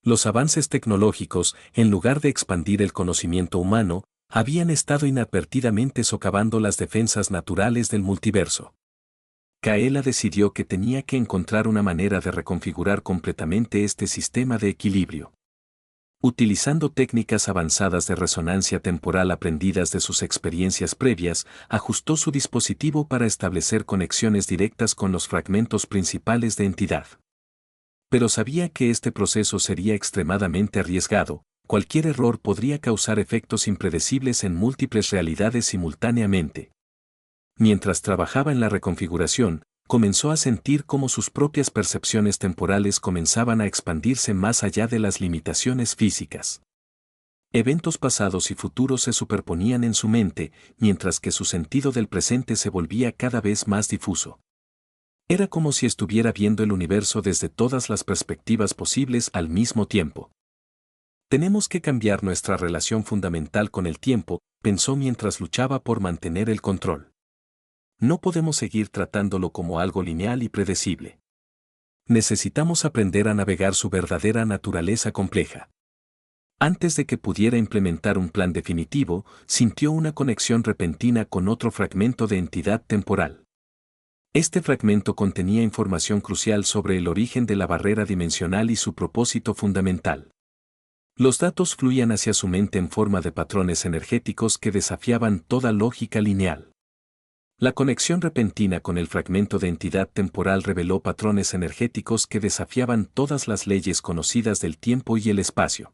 Los avances tecnológicos, en lugar de expandir el conocimiento humano, habían estado inadvertidamente socavando las defensas naturales del multiverso. Kaela decidió que tenía que encontrar una manera de reconfigurar completamente este sistema de equilibrio. Utilizando técnicas avanzadas de resonancia temporal aprendidas de sus experiencias previas, ajustó su dispositivo para establecer conexiones directas con los fragmentos principales de entidad. Pero sabía que este proceso sería extremadamente arriesgado. Cualquier error podría causar efectos impredecibles en múltiples realidades simultáneamente. Mientras trabajaba en la reconfiguración, comenzó a sentir cómo sus propias percepciones temporales comenzaban a expandirse más allá de las limitaciones físicas. Eventos pasados y futuros se superponían en su mente, mientras que su sentido del presente se volvía cada vez más difuso. Era como si estuviera viendo el universo desde todas las perspectivas posibles al mismo tiempo. Tenemos que cambiar nuestra relación fundamental con el tiempo, pensó mientras luchaba por mantener el control. No podemos seguir tratándolo como algo lineal y predecible. Necesitamos aprender a navegar su verdadera naturaleza compleja. Antes de que pudiera implementar un plan definitivo, sintió una conexión repentina con otro fragmento de entidad temporal. Este fragmento contenía información crucial sobre el origen de la barrera dimensional y su propósito fundamental. Los datos fluían hacia su mente en forma de patrones energéticos que desafiaban toda lógica lineal. La conexión repentina con el fragmento de entidad temporal reveló patrones energéticos que desafiaban todas las leyes conocidas del tiempo y el espacio.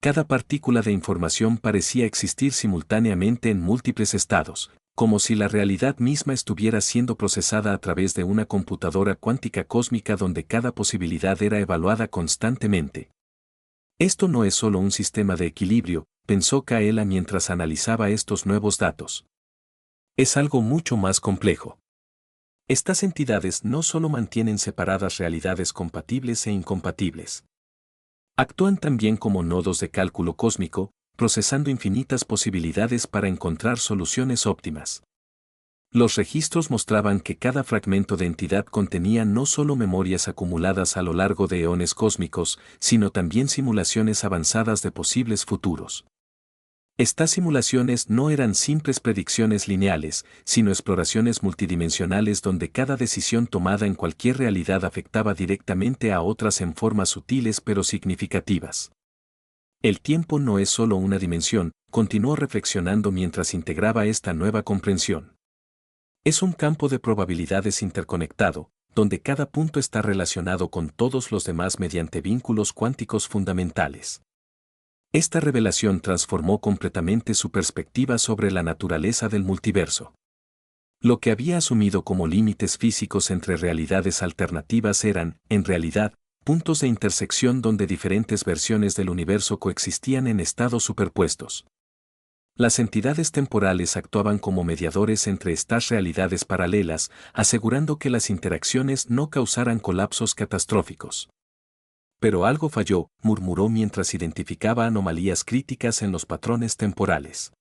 Cada partícula de información parecía existir simultáneamente en múltiples estados, como si la realidad misma estuviera siendo procesada a través de una computadora cuántica cósmica donde cada posibilidad era evaluada constantemente. Esto no es solo un sistema de equilibrio, pensó Kaela mientras analizaba estos nuevos datos. Es algo mucho más complejo. Estas entidades no solo mantienen separadas realidades compatibles e incompatibles. Actúan también como nodos de cálculo cósmico, procesando infinitas posibilidades para encontrar soluciones óptimas. Los registros mostraban que cada fragmento de entidad contenía no solo memorias acumuladas a lo largo de eones cósmicos, sino también simulaciones avanzadas de posibles futuros. Estas simulaciones no eran simples predicciones lineales, sino exploraciones multidimensionales donde cada decisión tomada en cualquier realidad afectaba directamente a otras en formas sutiles pero significativas. El tiempo no es solo una dimensión, continuó reflexionando mientras integraba esta nueva comprensión. Es un campo de probabilidades interconectado, donde cada punto está relacionado con todos los demás mediante vínculos cuánticos fundamentales. Esta revelación transformó completamente su perspectiva sobre la naturaleza del multiverso. Lo que había asumido como límites físicos entre realidades alternativas eran, en realidad, puntos de intersección donde diferentes versiones del universo coexistían en estados superpuestos. Las entidades temporales actuaban como mediadores entre estas realidades paralelas, asegurando que las interacciones no causaran colapsos catastróficos. Pero algo falló, murmuró mientras identificaba anomalías críticas en los patrones temporales.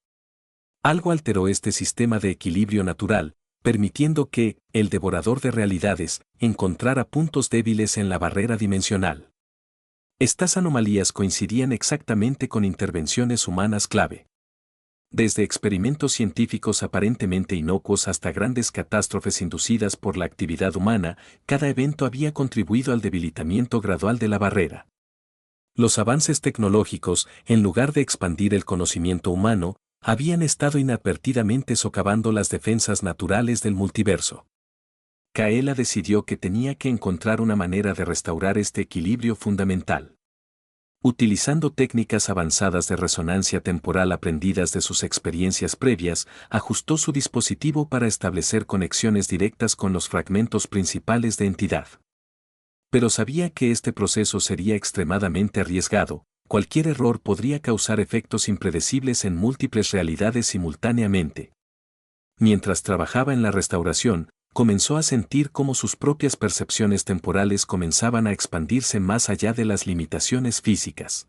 Algo alteró este sistema de equilibrio natural, permitiendo que, el devorador de realidades, encontrara puntos débiles en la barrera dimensional. Estas anomalías coincidían exactamente con intervenciones humanas clave. Desde experimentos científicos aparentemente inocuos hasta grandes catástrofes inducidas por la actividad humana, cada evento había contribuido al debilitamiento gradual de la barrera. Los avances tecnológicos, en lugar de expandir el conocimiento humano, habían estado inadvertidamente socavando las defensas naturales del multiverso. Kaela decidió que tenía que encontrar una manera de restaurar este equilibrio fundamental. Utilizando técnicas avanzadas de resonancia temporal aprendidas de sus experiencias previas, ajustó su dispositivo para establecer conexiones directas con los fragmentos principales de entidad. Pero sabía que este proceso sería extremadamente arriesgado, cualquier error podría causar efectos impredecibles en múltiples realidades simultáneamente. Mientras trabajaba en la restauración, comenzó a sentir cómo sus propias percepciones temporales comenzaban a expandirse más allá de las limitaciones físicas.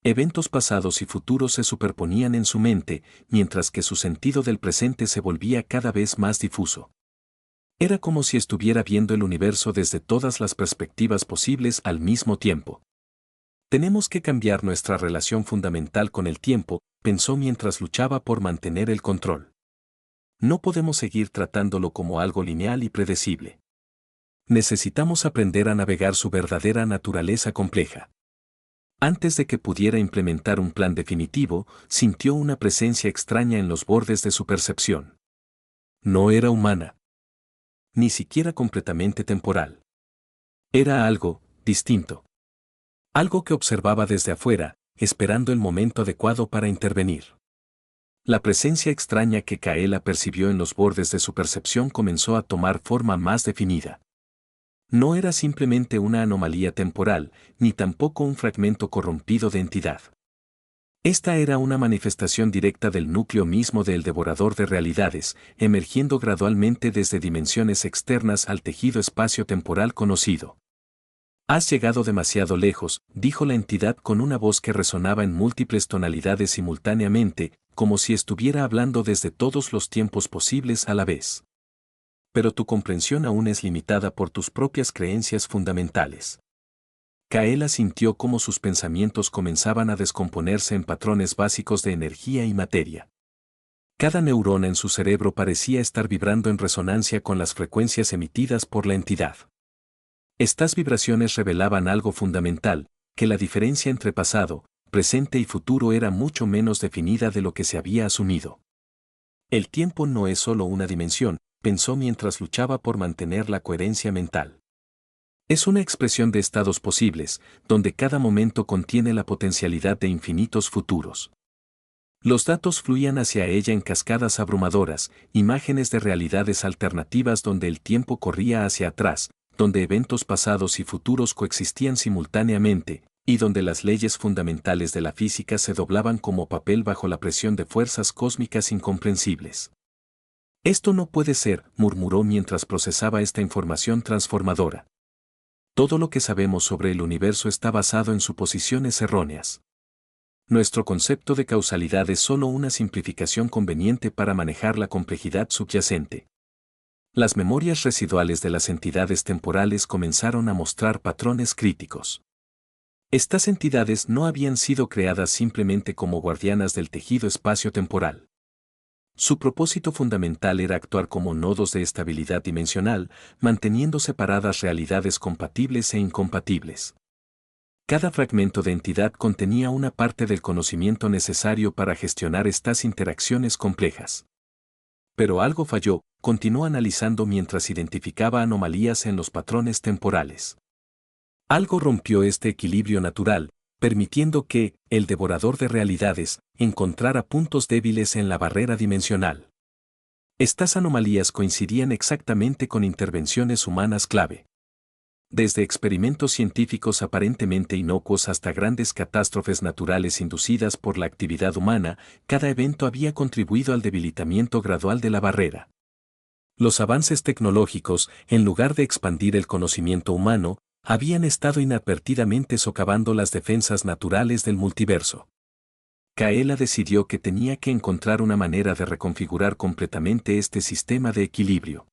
Eventos pasados y futuros se superponían en su mente, mientras que su sentido del presente se volvía cada vez más difuso. Era como si estuviera viendo el universo desde todas las perspectivas posibles al mismo tiempo. Tenemos que cambiar nuestra relación fundamental con el tiempo, pensó mientras luchaba por mantener el control. No podemos seguir tratándolo como algo lineal y predecible. Necesitamos aprender a navegar su verdadera naturaleza compleja. Antes de que pudiera implementar un plan definitivo, sintió una presencia extraña en los bordes de su percepción. No era humana. Ni siquiera completamente temporal. Era algo distinto. Algo que observaba desde afuera, esperando el momento adecuado para intervenir. La presencia extraña que Kaela percibió en los bordes de su percepción comenzó a tomar forma más definida. No era simplemente una anomalía temporal, ni tampoco un fragmento corrompido de entidad. Esta era una manifestación directa del núcleo mismo del devorador de realidades, emergiendo gradualmente desde dimensiones externas al tejido espacio-temporal conocido. Has llegado demasiado lejos, dijo la entidad con una voz que resonaba en múltiples tonalidades simultáneamente, como si estuviera hablando desde todos los tiempos posibles a la vez. Pero tu comprensión aún es limitada por tus propias creencias fundamentales. Kaela sintió cómo sus pensamientos comenzaban a descomponerse en patrones básicos de energía y materia. Cada neurona en su cerebro parecía estar vibrando en resonancia con las frecuencias emitidas por la entidad. Estas vibraciones revelaban algo fundamental, que la diferencia entre pasado, presente y futuro era mucho menos definida de lo que se había asumido. El tiempo no es solo una dimensión, pensó mientras luchaba por mantener la coherencia mental. Es una expresión de estados posibles, donde cada momento contiene la potencialidad de infinitos futuros. Los datos fluían hacia ella en cascadas abrumadoras, imágenes de realidades alternativas donde el tiempo corría hacia atrás, donde eventos pasados y futuros coexistían simultáneamente, y donde las leyes fundamentales de la física se doblaban como papel bajo la presión de fuerzas cósmicas incomprensibles. Esto no puede ser, murmuró mientras procesaba esta información transformadora. Todo lo que sabemos sobre el universo está basado en suposiciones erróneas. Nuestro concepto de causalidad es solo una simplificación conveniente para manejar la complejidad subyacente. Las memorias residuales de las entidades temporales comenzaron a mostrar patrones críticos. Estas entidades no habían sido creadas simplemente como guardianas del tejido espacio-temporal. Su propósito fundamental era actuar como nodos de estabilidad dimensional, manteniendo separadas realidades compatibles e incompatibles. Cada fragmento de entidad contenía una parte del conocimiento necesario para gestionar estas interacciones complejas. Pero algo falló, continuó analizando mientras identificaba anomalías en los patrones temporales. Algo rompió este equilibrio natural, permitiendo que, el devorador de realidades, encontrara puntos débiles en la barrera dimensional. Estas anomalías coincidían exactamente con intervenciones humanas clave. Desde experimentos científicos aparentemente inocuos hasta grandes catástrofes naturales inducidas por la actividad humana, cada evento había contribuido al debilitamiento gradual de la barrera. Los avances tecnológicos, en lugar de expandir el conocimiento humano, habían estado inadvertidamente socavando las defensas naturales del multiverso. Kaela decidió que tenía que encontrar una manera de reconfigurar completamente este sistema de equilibrio.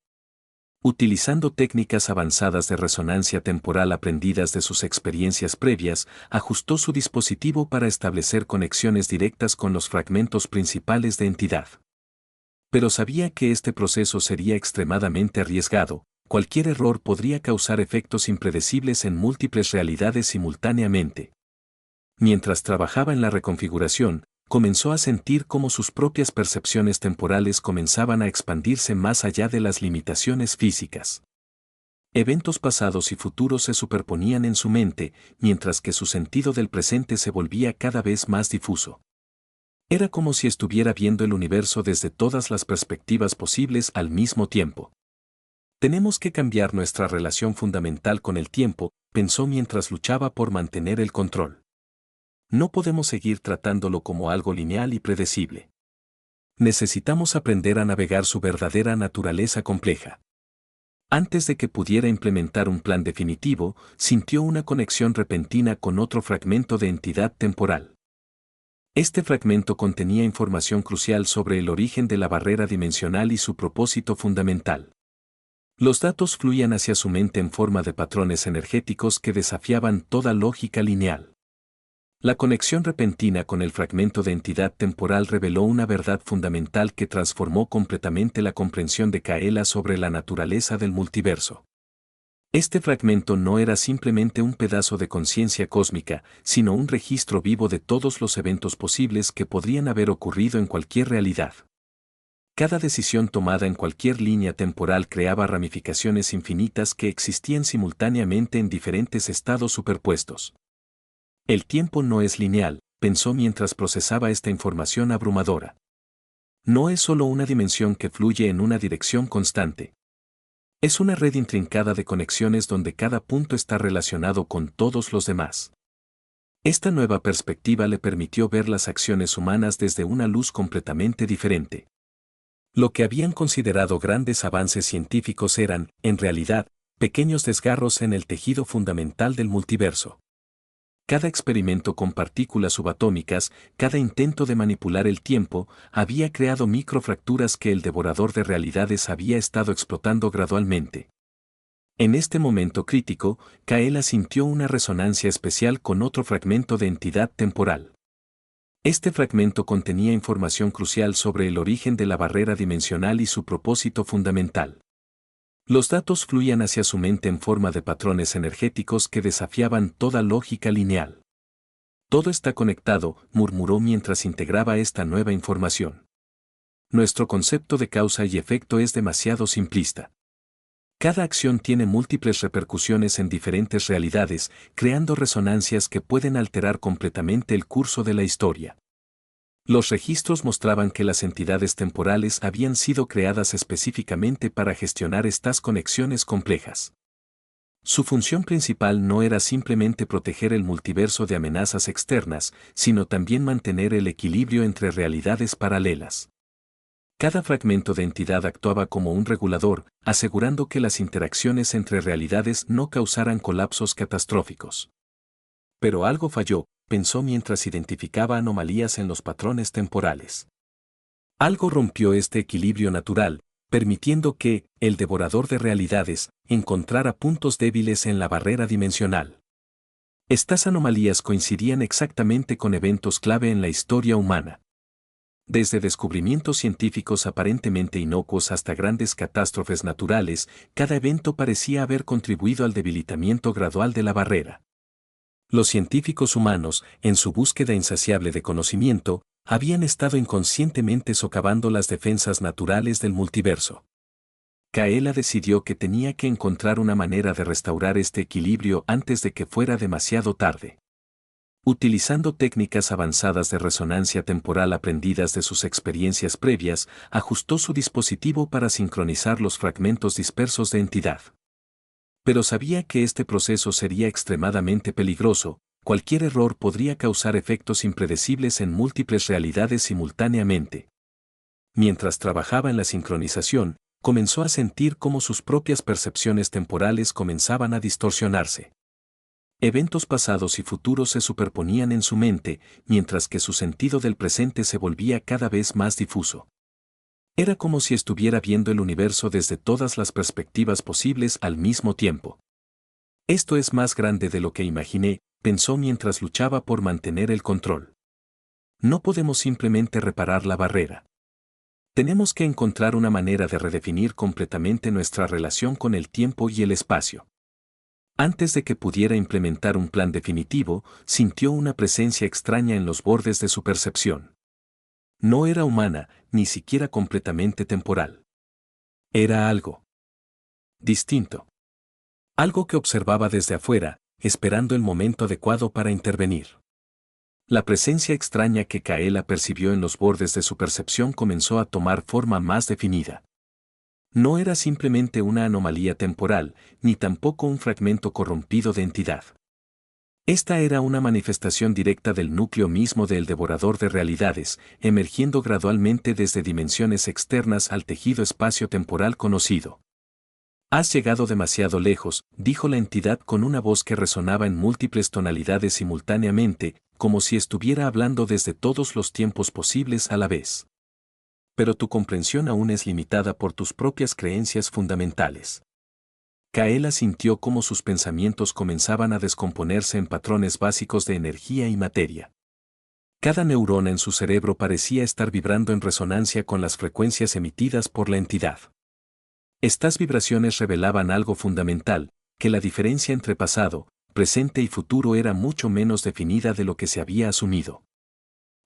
Utilizando técnicas avanzadas de resonancia temporal aprendidas de sus experiencias previas, ajustó su dispositivo para establecer conexiones directas con los fragmentos principales de entidad. Pero sabía que este proceso sería extremadamente arriesgado. Cualquier error podría causar efectos impredecibles en múltiples realidades simultáneamente. Mientras trabajaba en la reconfiguración, comenzó a sentir cómo sus propias percepciones temporales comenzaban a expandirse más allá de las limitaciones físicas. Eventos pasados y futuros se superponían en su mente, mientras que su sentido del presente se volvía cada vez más difuso. Era como si estuviera viendo el universo desde todas las perspectivas posibles al mismo tiempo. Tenemos que cambiar nuestra relación fundamental con el tiempo, pensó mientras luchaba por mantener el control. No podemos seguir tratándolo como algo lineal y predecible. Necesitamos aprender a navegar su verdadera naturaleza compleja. Antes de que pudiera implementar un plan definitivo, sintió una conexión repentina con otro fragmento de entidad temporal. Este fragmento contenía información crucial sobre el origen de la barrera dimensional y su propósito fundamental. Los datos fluían hacia su mente en forma de patrones energéticos que desafiaban toda lógica lineal. La conexión repentina con el fragmento de entidad temporal reveló una verdad fundamental que transformó completamente la comprensión de Kaela sobre la naturaleza del multiverso. Este fragmento no era simplemente un pedazo de conciencia cósmica, sino un registro vivo de todos los eventos posibles que podrían haber ocurrido en cualquier realidad. Cada decisión tomada en cualquier línea temporal creaba ramificaciones infinitas que existían simultáneamente en diferentes estados superpuestos. El tiempo no es lineal, pensó mientras procesaba esta información abrumadora. No es solo una dimensión que fluye en una dirección constante. Es una red intrincada de conexiones donde cada punto está relacionado con todos los demás. Esta nueva perspectiva le permitió ver las acciones humanas desde una luz completamente diferente. Lo que habían considerado grandes avances científicos eran, en realidad, pequeños desgarros en el tejido fundamental del multiverso. Cada experimento con partículas subatómicas, cada intento de manipular el tiempo, había creado microfracturas que el devorador de realidades había estado explotando gradualmente. En este momento crítico, Kaela sintió una resonancia especial con otro fragmento de entidad temporal. Este fragmento contenía información crucial sobre el origen de la barrera dimensional y su propósito fundamental. Los datos fluían hacia su mente en forma de patrones energéticos que desafiaban toda lógica lineal. Todo está conectado, murmuró mientras integraba esta nueva información. Nuestro concepto de causa y efecto es demasiado simplista. Cada acción tiene múltiples repercusiones en diferentes realidades, creando resonancias que pueden alterar completamente el curso de la historia. Los registros mostraban que las entidades temporales habían sido creadas específicamente para gestionar estas conexiones complejas. Su función principal no era simplemente proteger el multiverso de amenazas externas, sino también mantener el equilibrio entre realidades paralelas. Cada fragmento de entidad actuaba como un regulador, asegurando que las interacciones entre realidades no causaran colapsos catastróficos. Pero algo falló, pensó mientras identificaba anomalías en los patrones temporales. Algo rompió este equilibrio natural, permitiendo que, el devorador de realidades, encontrara puntos débiles en la barrera dimensional. Estas anomalías coincidían exactamente con eventos clave en la historia humana. Desde descubrimientos científicos aparentemente inocuos hasta grandes catástrofes naturales, cada evento parecía haber contribuido al debilitamiento gradual de la barrera. Los científicos humanos, en su búsqueda insaciable de conocimiento, habían estado inconscientemente socavando las defensas naturales del multiverso. Kaela decidió que tenía que encontrar una manera de restaurar este equilibrio antes de que fuera demasiado tarde. Utilizando técnicas avanzadas de resonancia temporal aprendidas de sus experiencias previas, ajustó su dispositivo para sincronizar los fragmentos dispersos de entidad. Pero sabía que este proceso sería extremadamente peligroso, cualquier error podría causar efectos impredecibles en múltiples realidades simultáneamente. Mientras trabajaba en la sincronización, comenzó a sentir cómo sus propias percepciones temporales comenzaban a distorsionarse. Eventos pasados y futuros se superponían en su mente, mientras que su sentido del presente se volvía cada vez más difuso. Era como si estuviera viendo el universo desde todas las perspectivas posibles al mismo tiempo. Esto es más grande de lo que imaginé, pensó mientras luchaba por mantener el control. No podemos simplemente reparar la barrera. Tenemos que encontrar una manera de redefinir completamente nuestra relación con el tiempo y el espacio. Antes de que pudiera implementar un plan definitivo, sintió una presencia extraña en los bordes de su percepción. No era humana, ni siquiera completamente temporal. Era algo distinto. Algo que observaba desde afuera, esperando el momento adecuado para intervenir. La presencia extraña que Kaela percibió en los bordes de su percepción comenzó a tomar forma más definida. No era simplemente una anomalía temporal, ni tampoco un fragmento corrompido de entidad. Esta era una manifestación directa del núcleo mismo del devorador de realidades, emergiendo gradualmente desde dimensiones externas al tejido espacio-temporal conocido. Has llegado demasiado lejos, dijo la entidad con una voz que resonaba en múltiples tonalidades simultáneamente, como si estuviera hablando desde todos los tiempos posibles a la vez. Pero tu comprensión aún es limitada por tus propias creencias fundamentales. Kaela sintió cómo sus pensamientos comenzaban a descomponerse en patrones básicos de energía y materia. Cada neurona en su cerebro parecía estar vibrando en resonancia con las frecuencias emitidas por la entidad. Estas vibraciones revelaban algo fundamental, que la diferencia entre pasado, presente y futuro era mucho menos definida de lo que se había asumido.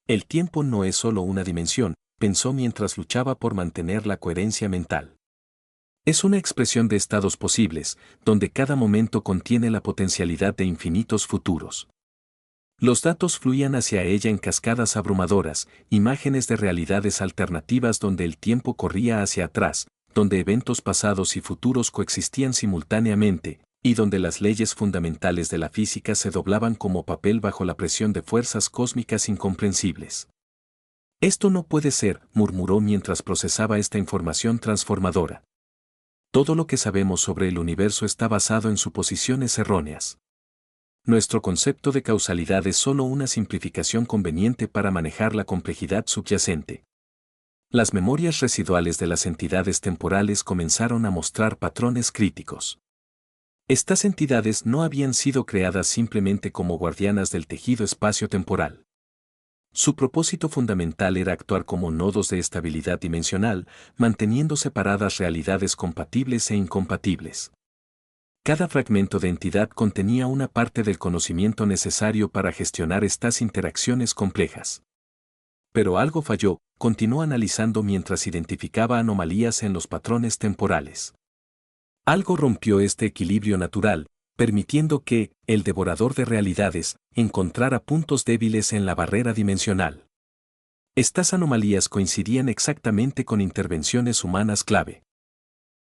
El tiempo no es solo una dimensión, pensó mientras luchaba por mantener la coherencia mental. Es una expresión de estados posibles, donde cada momento contiene la potencialidad de infinitos futuros. Los datos fluían hacia ella en cascadas abrumadoras, imágenes de realidades alternativas donde el tiempo corría hacia atrás, donde eventos pasados y futuros coexistían simultáneamente, y donde las leyes fundamentales de la física se doblaban como papel bajo la presión de fuerzas cósmicas incomprensibles. Esto no puede ser, murmuró mientras procesaba esta información transformadora. Todo lo que sabemos sobre el universo está basado en suposiciones erróneas. Nuestro concepto de causalidad es solo una simplificación conveniente para manejar la complejidad subyacente. Las memorias residuales de las entidades temporales comenzaron a mostrar patrones críticos. Estas entidades no habían sido creadas simplemente como guardianas del tejido espacio-temporal. Su propósito fundamental era actuar como nodos de estabilidad dimensional, manteniendo separadas realidades compatibles e incompatibles. Cada fragmento de entidad contenía una parte del conocimiento necesario para gestionar estas interacciones complejas. Pero algo falló, continuó analizando mientras identificaba anomalías en los patrones temporales. Algo rompió este equilibrio natural, permitiendo que, el devorador de realidades, encontrara puntos débiles en la barrera dimensional. Estas anomalías coincidían exactamente con intervenciones humanas clave.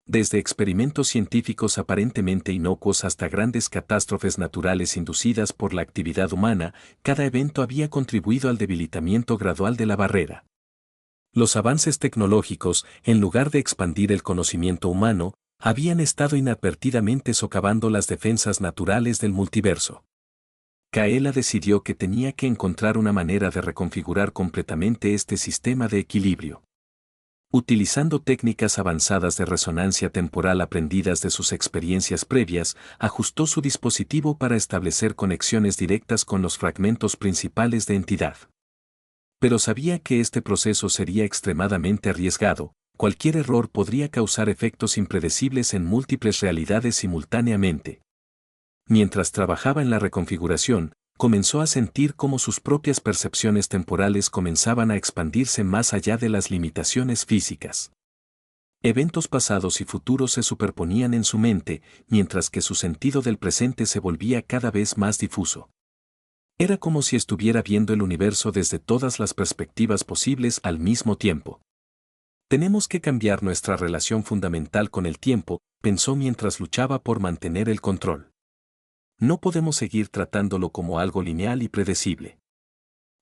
Desde experimentos científicos aparentemente inocuos hasta grandes catástrofes naturales inducidas por la actividad humana, cada evento había contribuido al debilitamiento gradual de la barrera. Los avances tecnológicos, en lugar de expandir el conocimiento humano, habían estado inadvertidamente socavando las defensas naturales del multiverso. Kaela decidió que tenía que encontrar una manera de reconfigurar completamente este sistema de equilibrio. Utilizando técnicas avanzadas de resonancia temporal aprendidas de sus experiencias previas, ajustó su dispositivo para establecer conexiones directas con los fragmentos principales de entidad. Pero sabía que este proceso sería extremadamente arriesgado. Cualquier error podría causar efectos impredecibles en múltiples realidades simultáneamente. Mientras trabajaba en la reconfiguración, comenzó a sentir cómo sus propias percepciones temporales comenzaban a expandirse más allá de las limitaciones físicas. Eventos pasados y futuros se superponían en su mente, mientras que su sentido del presente se volvía cada vez más difuso. Era como si estuviera viendo el universo desde todas las perspectivas posibles al mismo tiempo. Tenemos que cambiar nuestra relación fundamental con el tiempo, pensó mientras luchaba por mantener el control. No podemos seguir tratándolo como algo lineal y predecible.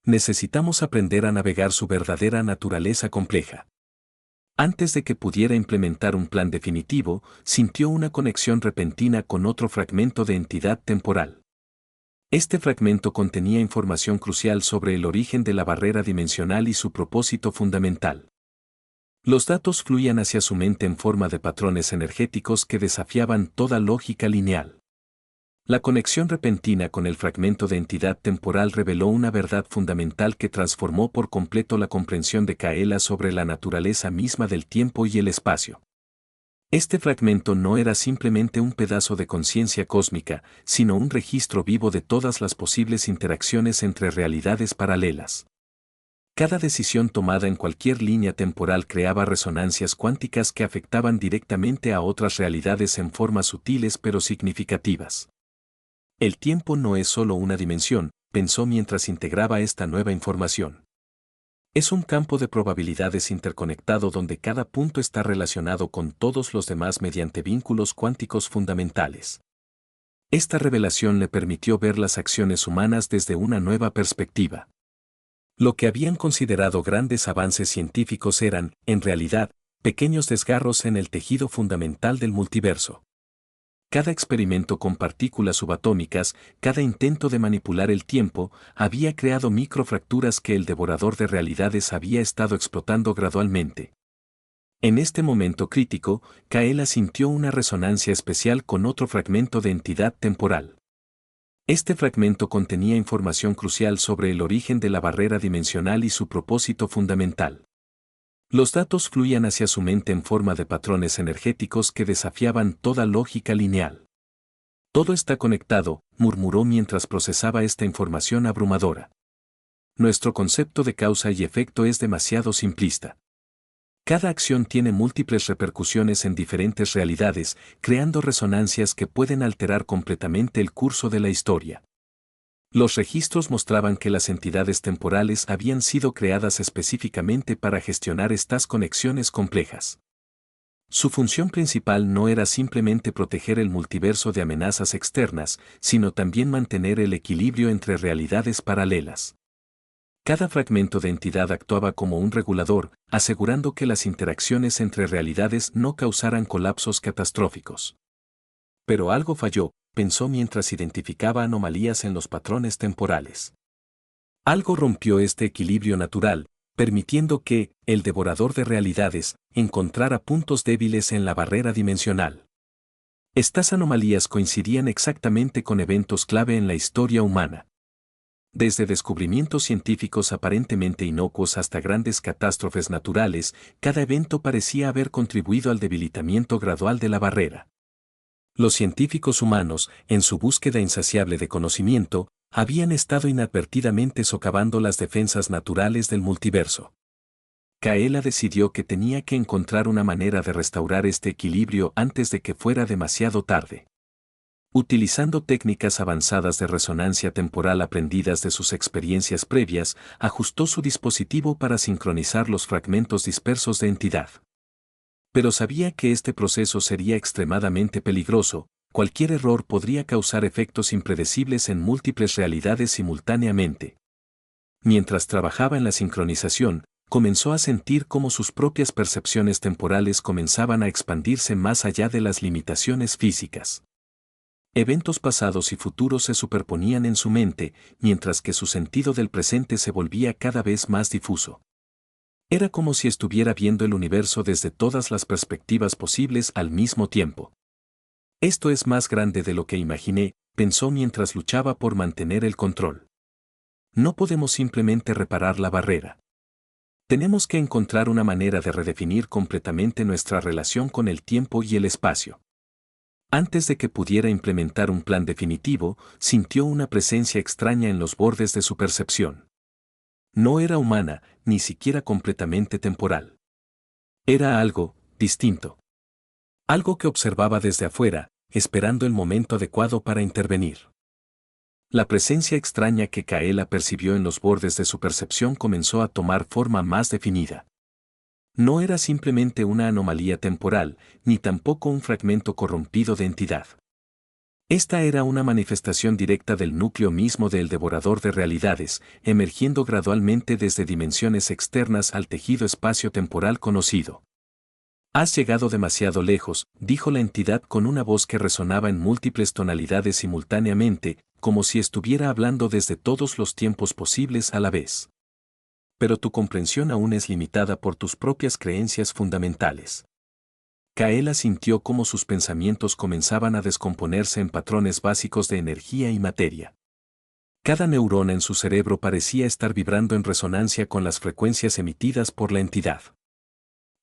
Necesitamos aprender a navegar su verdadera naturaleza compleja. Antes de que pudiera implementar un plan definitivo, sintió una conexión repentina con otro fragmento de entidad temporal. Este fragmento contenía información crucial sobre el origen de la barrera dimensional y su propósito fundamental. Los datos fluían hacia su mente en forma de patrones energéticos que desafiaban toda lógica lineal. La conexión repentina con el fragmento de entidad temporal reveló una verdad fundamental que transformó por completo la comprensión de Kaela sobre la naturaleza misma del tiempo y el espacio. Este fragmento no era simplemente un pedazo de conciencia cósmica, sino un registro vivo de todas las posibles interacciones entre realidades paralelas. Cada decisión tomada en cualquier línea temporal creaba resonancias cuánticas que afectaban directamente a otras realidades en formas sutiles pero significativas. El tiempo no es solo una dimensión, pensó mientras integraba esta nueva información. Es un campo de probabilidades interconectado donde cada punto está relacionado con todos los demás mediante vínculos cuánticos fundamentales. Esta revelación le permitió ver las acciones humanas desde una nueva perspectiva. Lo que habían considerado grandes avances científicos eran, en realidad, pequeños desgarros en el tejido fundamental del multiverso. Cada experimento con partículas subatómicas, cada intento de manipular el tiempo, había creado microfracturas que el devorador de realidades había estado explotando gradualmente. En este momento crítico, Kaela sintió una resonancia especial con otro fragmento de entidad temporal. Este fragmento contenía información crucial sobre el origen de la barrera dimensional y su propósito fundamental. Los datos fluían hacia su mente en forma de patrones energéticos que desafiaban toda lógica lineal. Todo está conectado, murmuró mientras procesaba esta información abrumadora. Nuestro concepto de causa y efecto es demasiado simplista. Cada acción tiene múltiples repercusiones en diferentes realidades, creando resonancias que pueden alterar completamente el curso de la historia. Los registros mostraban que las entidades temporales habían sido creadas específicamente para gestionar estas conexiones complejas. Su función principal no era simplemente proteger el multiverso de amenazas externas, sino también mantener el equilibrio entre realidades paralelas. Cada fragmento de entidad actuaba como un regulador, asegurando que las interacciones entre realidades no causaran colapsos catastróficos. Pero algo falló, pensó mientras identificaba anomalías en los patrones temporales. Algo rompió este equilibrio natural, permitiendo que, el devorador de realidades, encontrara puntos débiles en la barrera dimensional. Estas anomalías coincidían exactamente con eventos clave en la historia humana. Desde descubrimientos científicos aparentemente inocuos hasta grandes catástrofes naturales, cada evento parecía haber contribuido al debilitamiento gradual de la barrera. Los científicos humanos, en su búsqueda insaciable de conocimiento, habían estado inadvertidamente socavando las defensas naturales del multiverso. Kaela decidió que tenía que encontrar una manera de restaurar este equilibrio antes de que fuera demasiado tarde. Utilizando técnicas avanzadas de resonancia temporal aprendidas de sus experiencias previas, ajustó su dispositivo para sincronizar los fragmentos dispersos de entidad. Pero sabía que este proceso sería extremadamente peligroso, cualquier error podría causar efectos impredecibles en múltiples realidades simultáneamente. Mientras trabajaba en la sincronización, comenzó a sentir cómo sus propias percepciones temporales comenzaban a expandirse más allá de las limitaciones físicas. Eventos pasados y futuros se superponían en su mente, mientras que su sentido del presente se volvía cada vez más difuso. Era como si estuviera viendo el universo desde todas las perspectivas posibles al mismo tiempo. Esto es más grande de lo que imaginé, pensó mientras luchaba por mantener el control. No podemos simplemente reparar la barrera. Tenemos que encontrar una manera de redefinir completamente nuestra relación con el tiempo y el espacio. Antes de que pudiera implementar un plan definitivo, sintió una presencia extraña en los bordes de su percepción. No era humana, ni siquiera completamente temporal. Era algo distinto. Algo que observaba desde afuera, esperando el momento adecuado para intervenir. La presencia extraña que Kaela percibió en los bordes de su percepción comenzó a tomar forma más definida. No era simplemente una anomalía temporal, ni tampoco un fragmento corrompido de entidad. Esta era una manifestación directa del núcleo mismo del devorador de realidades, emergiendo gradualmente desde dimensiones externas al tejido espacio-temporal conocido. Has llegado demasiado lejos, dijo la entidad con una voz que resonaba en múltiples tonalidades simultáneamente, como si estuviera hablando desde todos los tiempos posibles a la vez. Pero tu comprensión aún es limitada por tus propias creencias fundamentales. Kaela sintió cómo sus pensamientos comenzaban a descomponerse en patrones básicos de energía y materia. Cada neurona en su cerebro parecía estar vibrando en resonancia con las frecuencias emitidas por la entidad.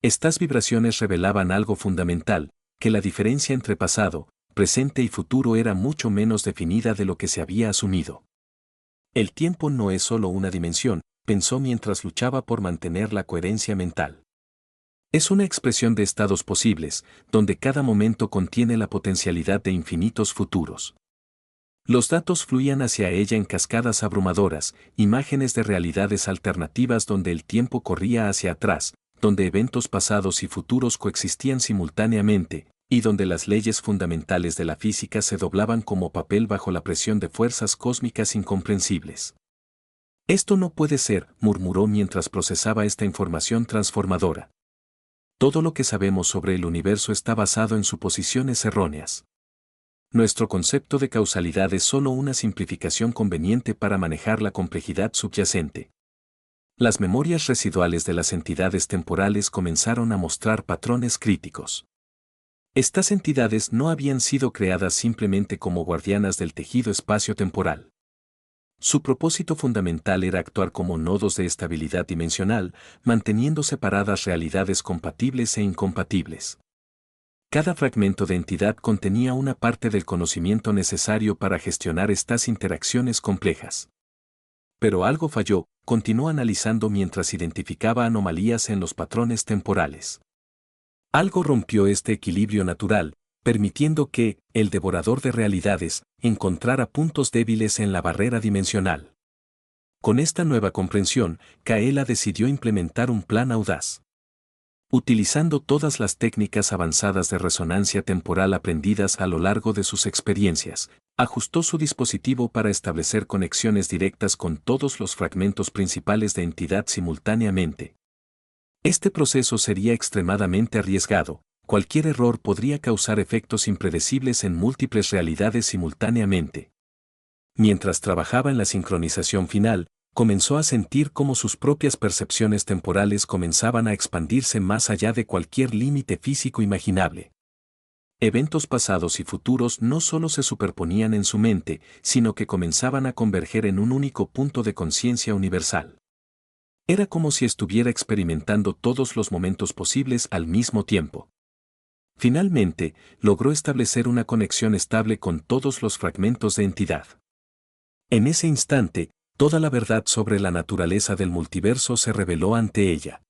Estas vibraciones revelaban algo fundamental, que la diferencia entre pasado, presente y futuro era mucho menos definida de lo que se había asumido. El tiempo no es solo una dimensión, pensó mientras luchaba por mantener la coherencia mental. Es una expresión de estados posibles, donde cada momento contiene la potencialidad de infinitos futuros. Los datos fluían hacia ella en cascadas abrumadoras, imágenes de realidades alternativas donde el tiempo corría hacia atrás, donde eventos pasados y futuros coexistían simultáneamente, y donde las leyes fundamentales de la física se doblaban como papel bajo la presión de fuerzas cósmicas incomprensibles. Esto no puede ser, murmuró mientras procesaba esta información transformadora. Todo lo que sabemos sobre el universo está basado en suposiciones erróneas. Nuestro concepto de causalidad es solo una simplificación conveniente para manejar la complejidad subyacente. Las memorias residuales de las entidades temporales comenzaron a mostrar patrones críticos. Estas entidades no habían sido creadas simplemente como guardianas del tejido espacio-temporal. Su propósito fundamental era actuar como nodos de estabilidad dimensional, manteniendo separadas realidades compatibles e incompatibles. Cada fragmento de entidad contenía una parte del conocimiento necesario para gestionar estas interacciones complejas. Pero algo falló, continuó analizando mientras identificaba anomalías en los patrones temporales. Algo rompió este equilibrio natural, permitiendo que, el devorador de realidades, encontrara puntos débiles en la barrera dimensional. Con esta nueva comprensión, Kaela decidió implementar un plan audaz. Utilizando todas las técnicas avanzadas de resonancia temporal aprendidas a lo largo de sus experiencias, ajustó su dispositivo para establecer conexiones directas con todos los fragmentos principales de entidad simultáneamente. Este proceso sería extremadamente arriesgado. Cualquier error podría causar efectos impredecibles en múltiples realidades simultáneamente. Mientras trabajaba en la sincronización final, comenzó a sentir cómo sus propias percepciones temporales comenzaban a expandirse más allá de cualquier límite físico imaginable. Eventos pasados y futuros no solo se superponían en su mente, sino que comenzaban a converger en un único punto de conciencia universal. Era como si estuviera experimentando todos los momentos posibles al mismo tiempo. Finalmente, logró establecer una conexión estable con todos los fragmentos de entidad. En ese instante, toda la verdad sobre la naturaleza del multiverso se reveló ante ella.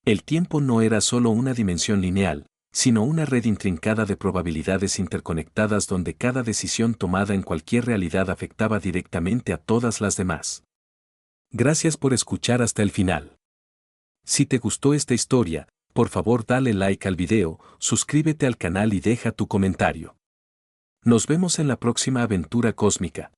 El tiempo no era solo una dimensión lineal, sino una red intrincada de probabilidades interconectadas donde cada decisión tomada en cualquier realidad afectaba directamente a todas las demás. Gracias por escuchar hasta el final. Si te gustó esta historia, por favor dale like al video, suscríbete al canal y deja tu comentario. Nos vemos en la próxima aventura cósmica.